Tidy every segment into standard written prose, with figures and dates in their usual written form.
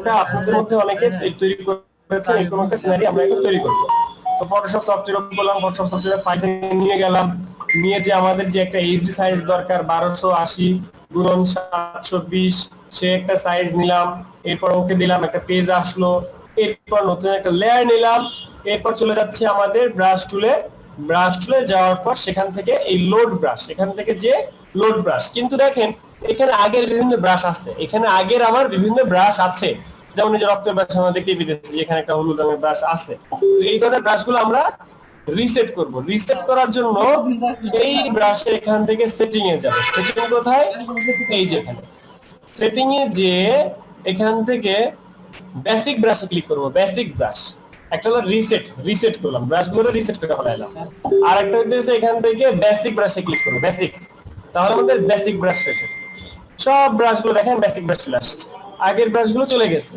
একটা আপনাদের মধ্যে অনেকে তৈরি করেছেন, এরকম একটা সিনারি আমরা এখন তৈরি করবো। তো ফটোশপ সফটওয়্যার ওপেন করলাম, ফটোশপ সফটওয়্যার ফাইল নিয়ে গেলাম, নিয়ে যে আমাদের যে একটা এইচডি সাইজ দরকার 1280 গুণন 720, সে একটা সাইজ নিলাম, এরপর ওকে দিলাম, একটা পেজ আসলো, এরপর নতুন একটা লেয়ার নিলাম, এরপর চলে যাচ্ছে আমাদের ব্রাশ টুলে। ব্রাশ টুলে যাওয়ার পর সেখান থেকে এই লোড ব্রাশ, এখান থেকে যে লোড ব্রাশ, কিন্তু দেখেন এখানে আগের বিভিন্ন ব্রাশ আছে, এখানে আগের আমার বিভিন্ন ব্রাশ আছে, যেমন এই যে রক্তের ব্রাশ আমরা দেখতে পেয়েছি, এখানে একটা হলুদ রঙের ব্রাশ আছে। এই ধরনের ব্রাশগুলো আমরা রিসেট করব। রিসেট করার জন্য এই ব্রাশের এখান থেকে সেটিং এ যাব। সেটিং কোথায়? এই যে এখানে সেটিং এ যে এখান থেকে বেসিক ব্রাশে ক্লিক করব। বেসিক ব্রাশ একটা হলো রিসেট, রিসেট করলাম, ব্রাশগুলো রিসেট করে ফেলাইলাম। আর একটা হচ্ছে এখান থেকে বেসিক ব্রাশে ক্লিক করব, বেসিক, তাহলে আমাদের বেসিক ব্রাশ রয়েছে। সব ব্রাশগুলো দেখেন বেসিক ব্রাশ চলে আসছে, আগের ব্রাশগুলো চলে গেছে।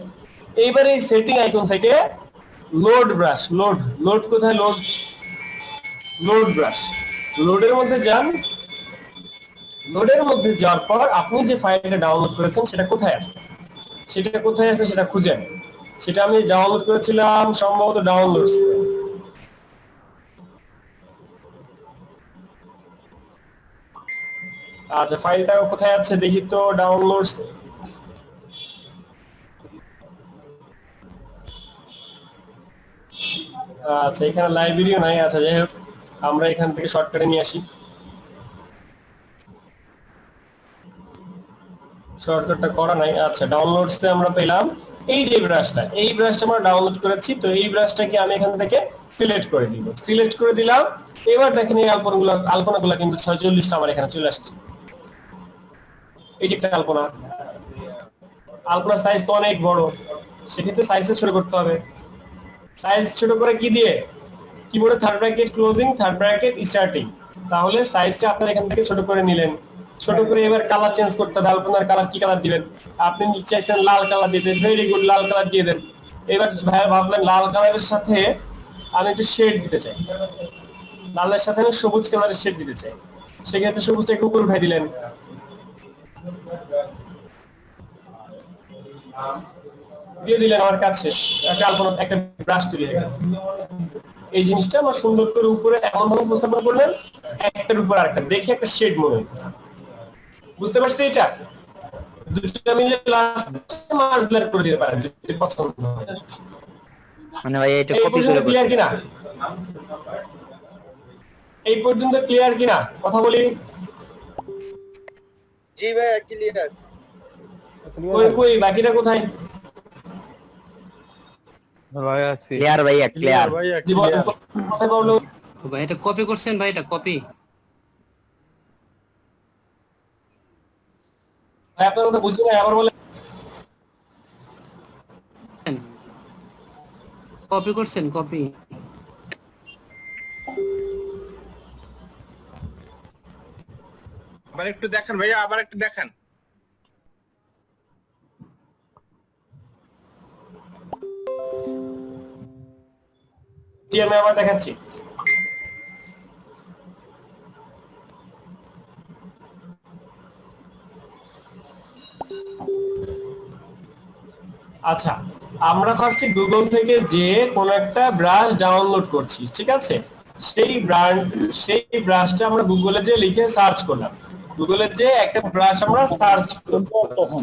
এইবার এই সেটিং আইকন থেকে লোড ব্রাশ, লোড, লোড কোথায়? লোড, লোড ব্রাশ, লোডের মধ্যে যান। লোডের মধ্যে যাওয়ার পর আপনি যে ফাইলটা ডাউনলোড করেছেন সেটা কোথায় আছে, সেটা কোথায় আছে সেটা খুঁজেন। সেটা আমি ডাউনলোড করেছিলাম সম্ভবত ডাউনলোডস। আচ্ছা ফাইলটা কোথায় আছে দেখি তো, ডাউনলোডস। আচ্ছা এখানে লাইব্রেরিও নাই। আচ্ছা যাই হোক, আমরা এখান থেকে শর্টকাটে নিয়ে আসি। শর্টকাটটা করা নাই। আচ্ছা ডাউনলোডসে আমরা পেলাম এই যে ব্রাশটা, এই ব্রাশটা আমরা ডাউনলোড করেছি। তো এই ব্রাশটাকে আমি এখান থেকে সিলেক্ট করে দিব, সিলেক্ট করে দিলাম। এবার দেখেন এই আলপনাগুলো কিন্তু 46টা আমার এখানে চলে আসছে। এই যে একটা আলপনা, আলপনার সাইজ তো অনেক বড়, সেক্ষেত্রে সাইজটা ছোট করতে হবে। সাইজ ছোট করে কি দিয়ে? কিবোর্ডে third bracket closing, third bracket starting. তাহলে সাইজটা আপনারা এখান থেকে ছোট করে নিলেন। ছোট করে এবার কালার চেঞ্জ করতে হবে। আলপনার কালার কি কালার দিবেন? আপনি চাইছেন লাল কালার দিতে, ভেরি গুড, লাল কালার দিয়ে দেন। এবার ভাই ভাবলেন লাল কালারের সাথে আমি একটু শেড দিতে চাই, লালের সাথে আমি সবুজ কালারের শেড দিতে চাই, সেক্ষেত্রে সবুজটা একটু উপরে উঠাই দিলেন, দিয়ে দিলেন, আমার কাজ শেষ। একটা আলপনা, একটা ব্রাশ তৈরি হয়ে গেছে। এই জিনিসটা আমার সুন্দর করে উপরে এমন ভাবে উপস্থাপন করলেন, একটার উপর আরেকটা দেখে একটা শেড মনে হইতেছে। বুঝতে পারছি? এটা দুটো মিলে লাস্ট মার্জ ব্লার করে দিতে পারেন যদি পছন্দ হয়। মানে ভাই এটা এই কপি পর্যন্ত করে ক্লিয়ার কিনা? এই পর্যন্ত ক্লিয়ার কিনা কথা বলি? জি ভাই ক্লিয়ার। কই কই বাকিটা কোথায়? ভাই আছি ক্লিয়ার ভাইয়া, ক্লিয়ার। জীবন কথা বলো। ভাই এটা কপি করছেন ভাই, এটা কপি। ভাই আপনার কথা বুঝি না, আবার বলে। কপি করছেন, কপি। আবার একটু দেখান ভাইয়া, আবার একটু দেখান। জি আমি আবার দেখাচ্ছি। আচ্ছা আমরা ফার্স্টে গুগল থেকে যে কোন একটা ব্রাশ ডাউনলোড করছি, ঠিক আছে? সেই ব্রাশটা আমরা গুগলে যে লিখে সার্চ করলাম, গুগলে যে একটা ব্রাশ আমরা সার্চ করব,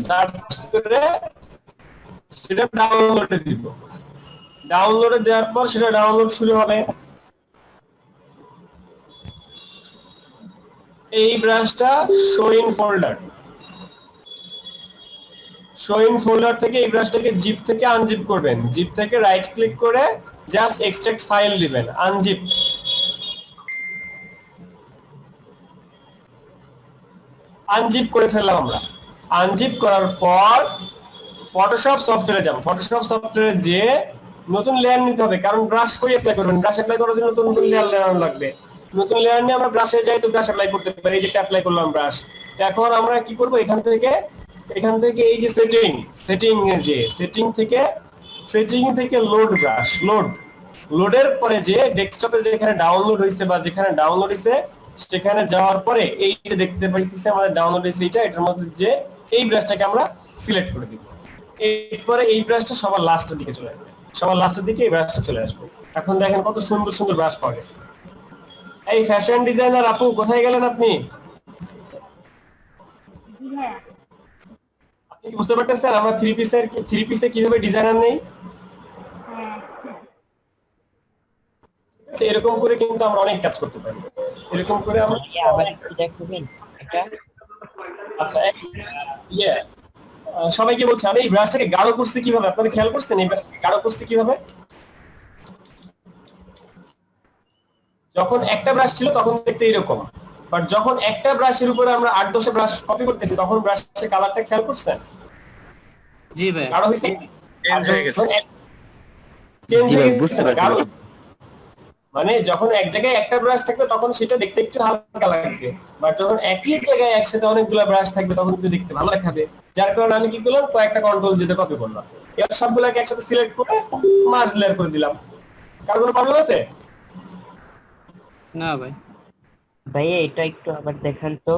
সার্চ করে সেটা ডাউনলোডে দিব। ডাউনলোডে দেওয়ার পর সেটা ডাউনলোড শুরু হবে। এই ব্রাশটা show in folder, show in folder থেকে এই ব্রাশটাকে জিপ থেকে আনজিপ করবেন। জিপ থেকে রাইট ক্লিক করে জাস্ট এক্সট্রাক্ট ফাইল দিবেন, আনজিপ। আনজিপ করে ফেললাম আমরা। আনজিপ করার পর ফটোশপ সফটওয়্যারে যাব। ফটোশপ সফটওয়্যারে যে নতুন লেয়ার নিতে হবে, কারণ ব্রাশ করে অ্যাপ্লাই করবেন, ব্রাশ অ্যাপ্লাই করার জন্য নতুন নতুন লেয়ার নেওয়া লাগবে। নতুন লেয়ার নিয়ে আমরা ব্রাশে যাই, তো ব্রাশ অ্যাপ্লাই করতে পারি। এই যেটা অ্যাপ্লাই করলাম ব্রাশ। এখন আমরা কি করব? এখান থেকে এই যে সেটিং থেকে লোড ব্রাশ, লোডের পরে যে ডেস্কটপে যেখানে ডাউনলোড হয়েছে বা যেখানে ডাউনলোড হয়েছে সেখানে যাওয়ার পরে এই যে দেখতে পাইতেছে আমাদের ডাউনলোড হয়েছে, এটার মধ্যে যে এই ব্রাশটাকে আমরা সিলেক্ট করে দিব। এরপরে এই ব্রাশটা সবার লাস্টের দিকে চলে আসবে, সবার লাস্টের দিকে এই ব্রাশটা চলে আসবে। এখন দেখেন কত সুন্দর সুন্দর ব্রাশ পাওয়া গেছে। এই ফ্যাশন ডিজাইনার আপু কোথায় গেলেন আপনি? আপনি কি বুঝতে পারতেছেন আমরা থ্রি পিসে কিভাবে ডিজাইনার নেই? আচ্ছা, এরকম করে কিন্তু আমরা অনেক কাজ করতে পারি, এরকম করে আমরা আবার একটু দেখাবেন এটা? আচ্ছা ইয়ে সবাইকে বলছি আমি এই ব্রাশটাকে গাঢ় করছি কিভাবে, আপনারা খেয়াল করছেন এই ব্রাশটাকে গাঢ় করছি কিভাবে? যখন একটা ব্রাশ ছিল তখন দেখতে এরকম, বাট যখন একটা ব্রাশের উপরে আমরা 8-10 ব্রাশ কপি করতেছি তখন ব্রাশের কালারটা খেয়াল করছেন জি ভাই। গাঢ় হয়েছে, চেঞ্জ হয়ে গেছে। চেঞ্জ জি হয়ে ভাই, গেছে, বুঝতে পারছি। গাঢ়। মানে যখন এক জায়গায় একটা ব্রাশ থাকবে তখন সেটা দেখতে একটু হালকা লাগবে, বাট যখন একই জায়গায় একসাথে অনেকগুলো ব্রাশ থাকবে তখন কিন্তু দেখতে ভালো দেখাবে। যার কারণে আমি কি করলাম, কয়েকটা কন্ট্রোল যেতে কপি করলাম, এবার সবগুলোকে একসাথে সিলেক্ট করে মার্জ লেয়ার করে দিলাম। কার কোনো প্রবলেম আছে? না ভাই। ভাইয়া এটা একটু আবার দেখান তো।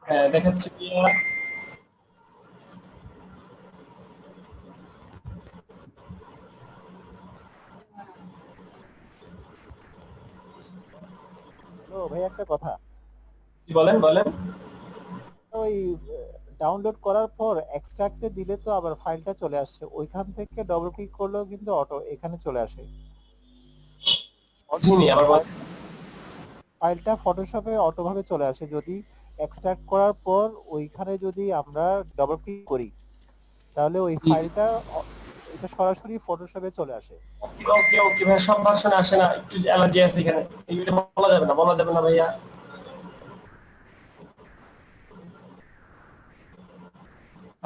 হ্যাঁ দেখাচ্ছি। তো ভাই একটা কথা, কি বলেন বলেন। ওই ডাউনলোড করার পর এক্সট্রাক্টে দিলে তো আবার ফাইলটা চলে আসছে, ওইখান থেকে ডবল ক্লিক করলেও কিন্তু অটো এখানে চলে আসে। বুঝিনি আবার বলেন। ফাইলটা ফটোশপে অটো ভাবে চলে আসে যদি এক্সট্রাক্ট করার পর ওইখানে যদি আমরা ডবল ক্লিক করি, তাহলে ওই ফাইলটা এটা সরাসরি ফটোশপে চলে আসে। ওকে ওকে ভাই, সব ভার্সনে আসে না, একটু অ্যালার্জি আছে এখানে, এইটা বলা যাবে না, বলা যাবে না ভাইয়া।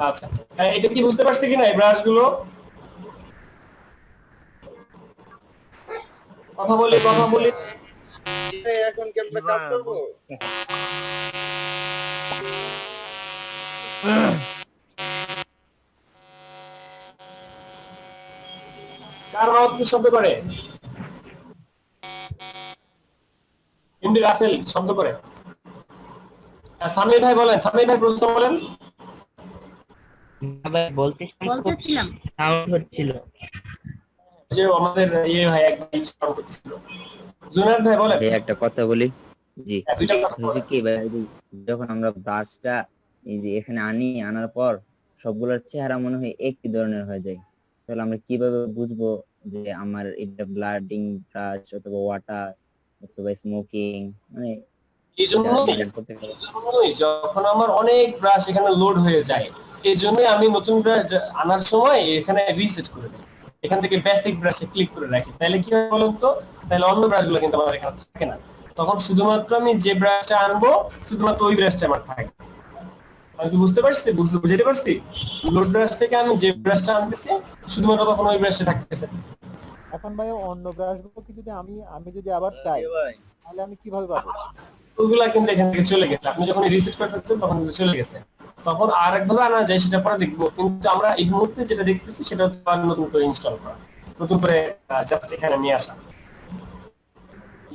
আচ্ছা এটা কি বুঝতে পারছি কিনা এই ব্রাশ গুলো? কথা বলি এখন কি আমরা কাজ করবো? কার মাউথ কি শব্দ করে? ইন্দি রাসেল শব্দ করে। সামির ভাই বলেন, সামির ভাই প্রশ্ন বলেন। আবার বলতেছিলাম সাউন্ড হচ্ছিল। যে আমাদের ইয়ে ভাই একদম সাউন্ড করতেছিল। জুনায়েদ ভাই বলেন। ভাই একটা কথা বলি। জি, দুইটা কথা হয়েছে বলেন। কি ভাই, এই যে যখন আমরা ব্রাশটা এই যে এখানে আনার পর সবগুলোর চেহারা মনে হয় একই ধরনের হয়ে যায়, তাহলে আমরা কিভাবে বুঝবো যে আমার এটা ব্লাডিং ব্রাশ অথবা ওয়াটার অথবা স্মোকিং, মানে এই জন্যই যখন আমার অনেক ব্রাশ এখানে লোড হয়ে যায়, এই জন্যই আমি নতুন ব্রাশ আনার সময় এখানে রিসেট করে দিই, এখান থেকে বেসিক ব্রাশে ক্লিক করে রাখি। তাহলে কি হয় বলুন তো, তাহলে অন্য ব্রাশগুলো কিন্তু আমার এখানে থাকে না, তখন শুধুমাত্র আমি যে ব্রাশটা আনবো শুধুমাত্র ওই ব্রাশটা আমার থাকে। আমি কি বুঝতে পারছি, বুঝতে পারছি? লোড ব্রাশ থেকে আমি যে ব্রাশটা আনতেছি শুধুমাত্র তখন ওই ব্রাশটা থাকতেছে। এখন ভাই অন্য ব্রাশগুলোকে যদি আমি যদি আবার চাই, তাহলে আমি কিভাবে পাবো? ওগুলা কিন্তু এখান থেকে চলে গেছে, আপনি যখন রিসেট করতেছেন তখন কিন্তু চলে গেছে, তখন আর একভাবে আনা যায়, সেটা পরে দেখবো। কিন্তু আমরা এই মুহূর্তে যেটা দেখতেছি সেটা হচ্ছে নতুন করে ইনস্টল করা, নতুন করে জাস্ট এখানে নিয়ে আসা।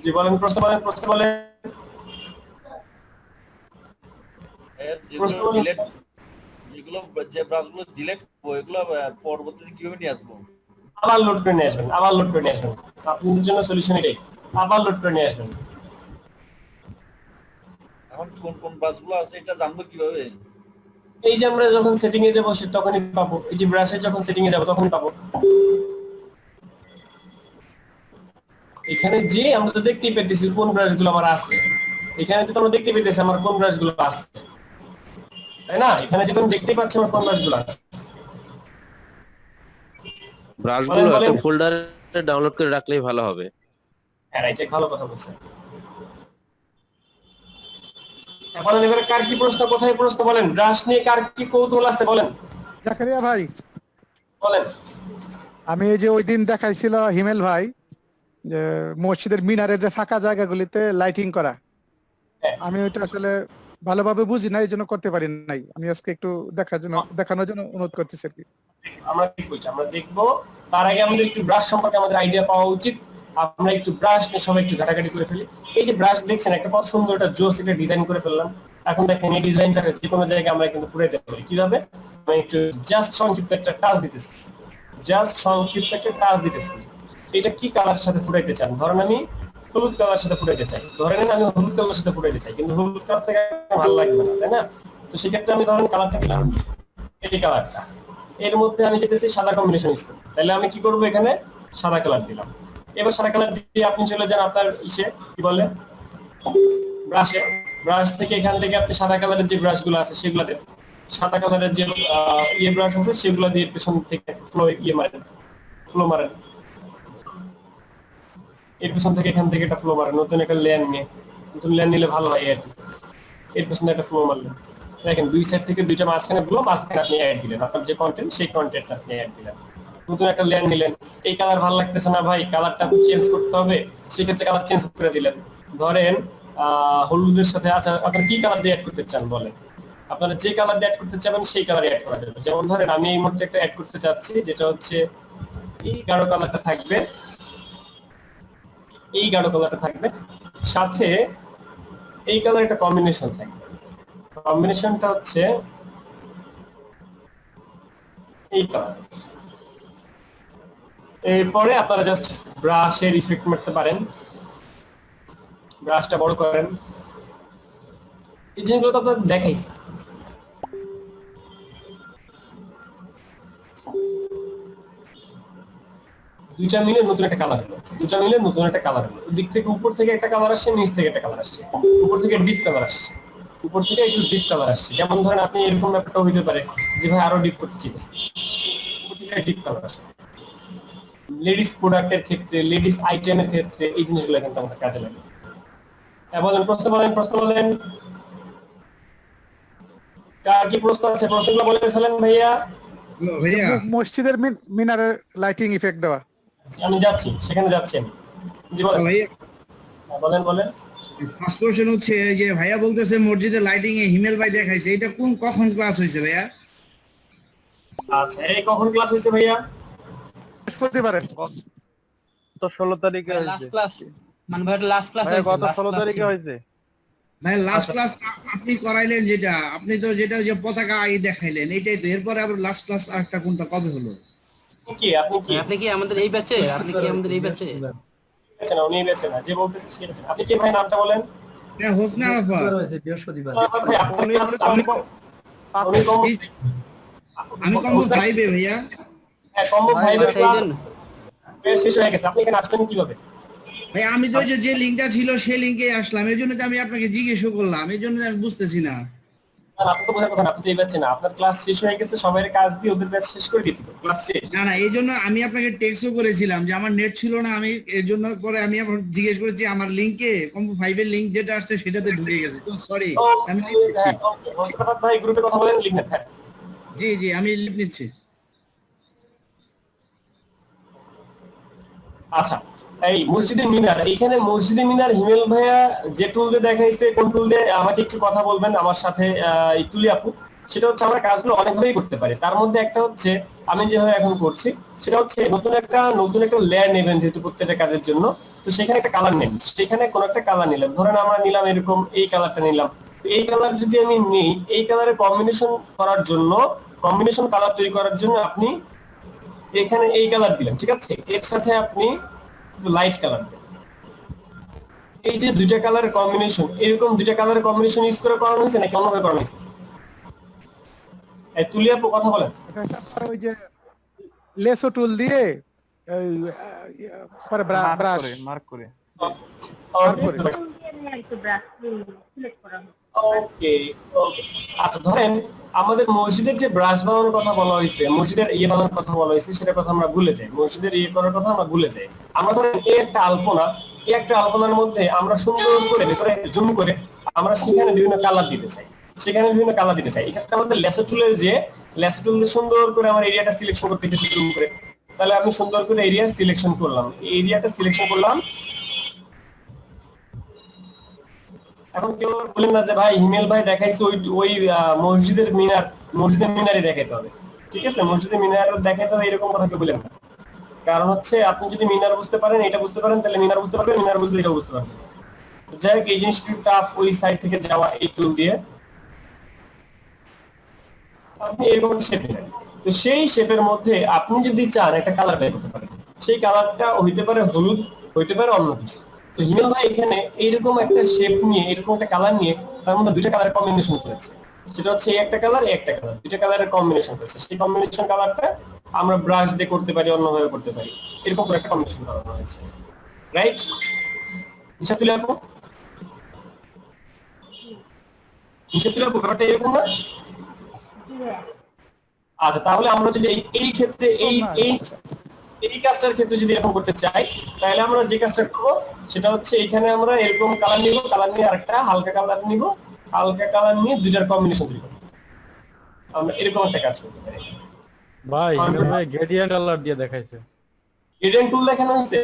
জি বলেন, প্রশ্ন বলেন। যেগুলো যে ব্রাশগুলো ডিলিট ওইগুলো পরবর্তীতে কিভাবে নিয়ে আসবো? আবার লোড করে নিয়ে আসবেন, আপনাদের জন্য সলিউশন এটাই, আবার লোড করে নিয়ে আসবেন। এখন কোন কোন ব্রাশগুলো আছে এটা জানবো কিভাবে? এই যে আমরা যখন সেটিং এ যাবো তখনই পাবো, এই যে ব্রাশে যখন সেটিং এ যাবো তখনই পাবো। এখানে যে আমরা তো দেখতেই পেতেছি কোন ব্রাশগুলো আমার আছে, এখানে তো আমরা দেখতে পেতেছি আমার কোন ব্রাশগুলো আছে, তাই না? এখানে যেটা আমি দেখতেই পাচ্ছি আমার কোন ব্রাশগুলো আছে। ব্রাশগুলো একটা ফোল্ডারে ডাউনলোড করে রাখলেই ভালো হবে। হ্যাঁ এটাই ভালো কথা বলছেন। এখন এবারে কার কি প্রশ্ন, কোথায় প্রশ্ন বলেন, ব্রাশ নিয়ে কার কি কৌতূহল আছে বলেন জাকারিয়া ভাই, বলেন। আমি এই যে ওই দিন দেখাইছিল হিমেল ভাই যে মসজিদের মিনারের যে ফাঁকা জায়গাগুলিতে লাইটিং করা, হ্যাঁ। আমি ওইটা আসলে ভালোভাবে বুঝি না, এই জন্য করতে পারি নাই। আমি আজকে একটু দেখানোর জন্য অনুরোধ করতেছি আর কি। আমরা কি করছি, আমরা দেখবো, তার আগে আমাদের একটু ব্রাশ সম্পর্কে আমাদের আইডিয়া পাওয়া উচিত। আমরা একটু ব্রাশ নিয়ে সবাই একটু ঘাটাঘাটি করে ফেলি। এই যে ব্রাশ দেখছেন একটা কত সুন্দর একটা জোস এটা ডিজাইন করে ফেললাম। এখন দেখেন এই ডিজাইনটা যে কোনো জায়গায় আমরা কিন্তু ফুরাইতে পারি কিভাবে, আমি একটু জাস্ট সংক্ষিপ্ত একটা টাচ দিতেছি, এটা কি কালারের সাথে ফুটাইতে চান? ধরেন আমি হলুদ কালার সাথে ফুটাইতে চাই, ধরেন আমি হলুদ কালার সাথে ফুটাইতে চাই, কিন্তু হলুদ কালার থেকে ভালো লাগবে না, তাই না? তো সেক্ষেত্রে আমি ধরেন কালারটা দিলাম এই কালারটা, এর মধ্যে আমি যেতেছি সাদা কম্বিনেশন ইউজ করতে, তাহলে আমি কি করবো এখানে সাদা কালার দিলাম। এবার সাদা কালার দিয়ে আপনি চলে যান আপনার ইসে কি বলে ব্রাশে, ব্রাশ থেকে এখান থেকে আপনি সাদা কালারের যে ব্রাশ গুলো আছে সেগুলো দেন, সাদা কালারের যে ইয়ে ব্রাশ আছে সেগুলো দিয়ে পেছন থেকে ফ্লো মারেন, এর পেছন থেকে এখান থেকে একটা ফ্লো মারেন, নতুন একটা লেয়ার নিলে ভালো হয় আর কি। এর পেছনে একটা ফ্লো মারলেন, দেখেন দুই সাইড থেকে দুইটা মাঝখানে ফ্লো, মাঝখানে আপনি অ্যাড দিলেন, আপনার যে কন্টেন্ট সেই কন্টেন্ট আপনি অ্যাড দিলেন, নতুন একটা লেয়ার নিলেন। এই কালার ভালো লাগতেছে না ভাই, কালারটা চেঞ্জ করতে হবে, সেক্ষেত্রে কালার চেঞ্জ করে দিলেন। ধরেন হলুদের সাথে আচ্ছা আপনারা কি কালার দিয়ে অ্যাড করতে চান বলেন, আপনারা যে কালার দিয়ে অ্যাড করতে চাবেন সেই কালার অ্যাড করা যাবে। যেমন ধরেন আমি এই মুহূর্তে একটা অ্যাড করতে চাচ্ছি, যেটা হচ্ছে এই গাঢ় কালারটা থাকবে, সাথে এই কালার একটা কম্বিনেশন থাকবে, কম্বিনেশনটা হচ্ছে এই কালার। এরপরে আপনারা জাস্ট ব্রাশের ইফেক্ট মারতে পারেন, ব্রাশটা বড় করেন, এই জিনিসগুলো তো আপনাদের দেখাইছি। দুইটা মিলে নতুন একটা কালার হলো, দিক থেকে উপর থেকে একটা কালার আসছে, নিচ থেকে একটা কালার আসছে, উপর থেকে ডিপ কালার আসছে, যেমন ধরেন আপনি এরকম ব্যাপারটা হইতে পারে যে ভাই আরো ডিপ করতে চাইতেছে, উপর থেকে ডিপ কালার আসছে। লেডিস প্রোডাক্টের ক্ষেত্রে, লেডিস আইটেমের ক্ষেত্রে এই জিনিসগুলো কিন্তু আমাদের কাজে লাগে। বলেন, প্রশ্ন বলেন, কার কি প্রশ্ন আছে? প্রশ্নগুলো বলে ফেলেন ভাইয়া। মসজিদের মিনারের লাইটিং ইফেক্ট দেওয়া, আমি যাচ্ছি, সেখানে যাচ্ছি আমি। জি বলেন ভাইয়া, বলেন। ফার্স্ট কোশ্চেন হচ্ছে যে ভাইয়া বলতেছে মসজিদে লাইটিং এ হিমেল ভাই দেখাইছে, এটা কখন ক্লাস হয়েছে ভাইয়া? আচ্ছা, এই কখন ক্লাস হয়েছে ভাইয়া? বৃহস্পতিবারে, তো 16 তারিখে লাস্ট ক্লাস, মানে ভাই লাস্ট ক্লাস গত 16 তারিখে হয়েছে ভাই। লাস্ট ক্লাস আপনি করাইলেন যেটা, আপনি তো যেটা যে পতাকা দেখাইলেন এটাই তো, এরপরে আবার লাস্ট ক্লাস আরেকটা কোনটা কবে হলো? আপনি কি আমাদের এই ব্যাচে? আচ্ছা না, উনি বেঁচে না, যে বলতেছে সে বেঁচে না। আপনি কি ভাই নামটা বলেন? হ্যাঁ, হোসনে আরাফা। বৃহস্পতিবার ভাই আপনি আমি কম্বো 5 এ ভাইয়া। হ্যাঁ, কম্বো 5 এর ক্লাস শেষ হয়ে গেছে। আপনি এখানে আসলেন কিভাবে? ভাই আমি তো যে লিংকটা ছিল সেই লিংকে আসলাম, এর জন্য তো আমি আপনাকে জিজ্ঞেস করলাম, এর জন্য আমি বুঝতেছি না। আপনি তো বোঝার কথা না, আপনি তো এই ব্যাচে না, আপনার ক্লাস শেষ হয়ে গেছে, সবাই কাজ দিয়ে ওদের ব্যাচ শেষ করে দিয়েছি তো, ক্লাস শেষ। না, এই জন্য আমি আপনাকে টেক্সটও করেছিলাম যে আমার নেট ছিল না, আমি এর জন্য পরে আমি আবার জিজ্ঞেস করেছি আমার লিংকে কম্বো 5 এর লিংক যেটা আসছে সেটাতে ঢুকে গেছে। তো সরি, আমি লিভ নিচ্ছি। ভাই গ্রুপে কথা বলেন, লিখবেন। হ্যাঁ জি আমি লিভ নিচ্ছি। আচ্ছা, এই মসজিদের মিনার, এইখানে মসজিদের মিনার হিমেল ভাইয়া যে টুল দিয়ে দেখাইছে, কোন টুল দিয়ে আমাকে একটু কথা বলবেন আমার সাথে, তুলি আপু। সেটা হচ্ছে আমরা কাজগুলো অনেকভাবেই করতে পারি, তার মধ্যে একটা হচ্ছে আমি যেভাবে এখন করছি, সেটা হচ্ছে নতুন একটা লেয়ার নেবেন যেহেতু প্রত্যেকটা কাজের জন্য, তো সেখানে একটা কালার নেন, সেখানে কোন একটা কালার নিলাম, ধরেন আমরা নিলাম এরকম এই কালারটা নিলাম। এই কালার যদি আমি নিই, এই কালারের কম্বিনেশন কালার তৈরি করার জন্য আপনি এখানে এই কালার দিলেন, ঠিক আছে, এর সাথে আপনি লাইট কালার দেন। এই যে দুইটা কালারের কম্বিনেশন, এরকম দুইটা কালারের কম্বিনেশন ইউজ করে করানো হয়েছে নাকি অন্যভাবে করানো হয়েছে? তুলি আপু কথা বলেন। ওই যে লেসো টুল দিয়ে পরে ব্রাশ মার্ক করে ওকে। আচ্ছা, ধরেন আমাদের মসজিদের যে ব্রাশ বানানোর কথা বলা হয়েছে, মসজিদের বানানোর কথা বলা হয়েছে, সেটা কথা আমরা ভুলে যাই, মসজিদের করার কথা আমরা ভুলে যাই। আমরা ধরেন এই একটা আলপনার মধ্যে আমরা সুন্দর করে ভেতরে জুম করে আমরা সেখানে বিভিন্ন কালার দিতে চাই, এক্ষেত্রে আমাদের লেসো টুলের যে লেসো টুল দিয়ে সুন্দর করে আমার এরিয়াটা সিলেকশন করতে গেছি জুম করে, তাহলে আমি সুন্দর করে এরিয়া সিলেকশন করলাম, এখন কেউ বলেন না যে ভাই হিমেল ভাই দেখাইছে ওই মসজিদের মিনারে দেখাইতে হবে, ঠিক আছে, মসজিদের মিনার দেখাইতে হবে এরকম কথা কেউ বলেন না। কারণ হচ্ছে আপনি যদি মিনার বুঝতে পারেন, এটা বুঝতে পারেন, তাহলে মিনার বুঝতে পারবেন, মিনার বুঝলে এটা বুঝতে পারবেন। যাই হোক, এই জিনিসটা টাফ, ওই সাইড থেকে যাওয়া এই টুল দিয়ে আপনি এরকম শেপ নেন। তো সেই শেপের মধ্যে আপনি যদি চান একটা কালার বের করতে পারেন, সেই কালারটা হইতে পারে হলুদ, হইতে পারে অন্য কিছু। তো হিমেল ভাই এখানে এইরকম একটা শেপ নিয়ে, এরকম একটা কালার নিয়ে তার মধ্যে দুইটা কালার কম্বিনেশন করেছে। সেটা হচ্ছে এই একটা কালার, এই একটা কালার, দুইটা কালারের কম্বিনেশন করেছে। সেই কম্বিনেশন কালারটা আমরা ব্রাশ দিয়ে করতে পারি, অন্যভাবে করতে পারি, এরকম করে একটা কম্বিনেশন করানো হয়েছে, রাইট? হিসাব তুলে আপু, হিসাব তুলে আপু, ব্যাপারটা এরকম না? আচ্ছা, তাহলে আমরা যদি এই ক্ষেত্রে এই কাজটার ক্ষেত্রে যদি এরকম করতে চাই, তাহলে আমরা যে কাজটা করবো সেটা হচ্ছে এখানে আমরা এরকম কালার নিব, কালার নিয়ে আরেকটা হালকা কালার নিব, হালকা কালার নিয়ে দুইটার কম্বিনেশন তৈরি করব। আমরা এরকম একটা কাজ করতে পারি। ভাই হিমেল ভাই গ্রেডিয়েন্ট কালার দিয়ে দেখাইছে। গ্রেডিয়েন্ট টুল দেখানো হয়েছে?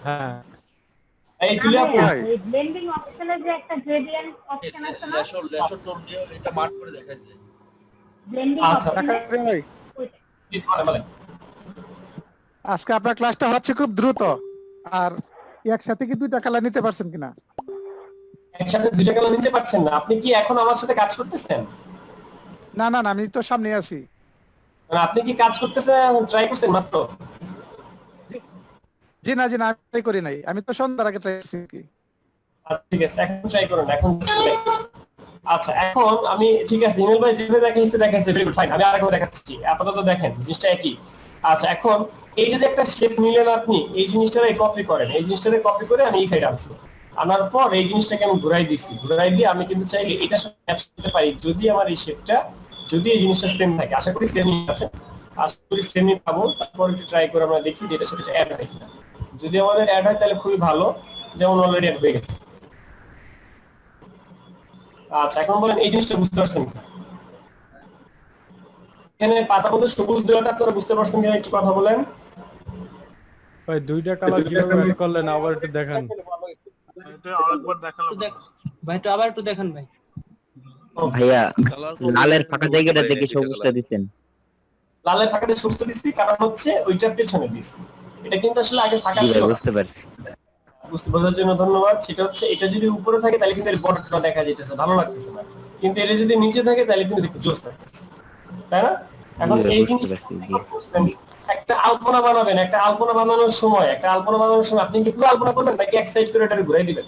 হ্যাঁ এই তুলে আপু, এই ব্লেন্ডিং অপশনে যে একটা গ্রেডিয়েন্ট অপশন আছে না, লেসর টোন দিয়ে এটা মার্ক করে দেখাইছে। ব্লেন্ডিং আচ্ছা, অপশনে বলেন। আজকে আপনার ক্লাসটা হচ্ছে খুব দ্রুত, আর একসাথে কি দুইটা কালার নিতে পারছেন কিনা? একসাথে দুইটা কালার নিতে পারছেন না? আপনি কি এখন আমার সাথে কাজ করতেছেন? না না না, আমি তো সামনে আছি। মানে আপনি কি কাজ করতেছেন, ট্রাই করছেন মাত্র? জি না জি না, আমি try করি নাই, আমি তো সন্ধ্যার আগে ট্রাই করছি কি। আচ্ছা ঠিক আছে, এখন ট্রাই করুন, এখন আচ্ছা এখন আমি ঠিক আছে, ইমেল ভাই যেভাবে দেখাইছে ভেরি গুড, ফাইন। আমি আরেকবার দেখাচ্ছি, আপাতত দেখেন জিনিসটা একই। আচ্ছা, এখন এই যে একটা শেপ নিলেন আপনি, এই জিনিসটারে কপি করেন, এই জিনিসটারে কপি করে আমি এই সাইডে আনছি, আনার পর এই জিনিসটাকে আমি ঘুরাই দিছি, ঘুরাই দিয়ে আমি কিন্তু চাইলে এটার সাথে ম্যাচ করতে পারি, যদি আমার এই শেপটা, যদি এই জিনিসটা সেম থাকে। আশা করি সেমই আছে, আশা করি সেমই পাবো। তারপর একটু ট্রাই করে আমরা দেখি যে এটার সাথে অ্যাড হয় কিনা। যদি আমাদের অ্যাড হয় তাহলে খুবই ভালো, যেমন অলরেডি অ্যাড হয়ে গেছে। আচ্ছা, এখন বলেন এই জিনিসটা বুঝতে পারছেন কিনা? এখানে পাতা মধ্যে সবুজ দেওয়াটা আপনারা বুঝতে পারছেন কিনা, একটু কথা বলেন। ভাই দুইটা কালার কিভাবে অ্যাড করলেন আবার একটু দেখান। এটা আরেকবার দেখালাম। ভাই একটু আবার একটু দেখান ভাই। ভাইয়া লালের ফাঁকা জায়গাটা দেখে সবুজটা দিছেন। লালের ফাঁকাতে সবুজটা দিচ্ছি, কারণ হচ্ছে ওইটার পেছনে দিচ্ছি। এটা কিন্তু আসলে আগে ফাঁকা জি ছিল ভাই না। বুঝতে পারছি। বুঝতে বোঝার জন্য ধন্যবাদ। সেটা হচ্ছে এটা যদি উপরে থাকে তাহলে কিন্তু এর বর্ডারটা দেখা যাইতেছে, ভালো লাগতেছে না, কিন্তু এটা যদি নিচে থাকে তাহলে কিন্তু একটু জোস লাগতেছে, তাই না? এখন জি, এই বুঝতে জিনিসটা পারছি, জি। একটা আলপনা বানাবেন, একটা আলপনা বানানোর সময় আপনি কি পুরো আলপনা করবেন নাকি এক সাইড করে এটা ঘুরাই দিবেন?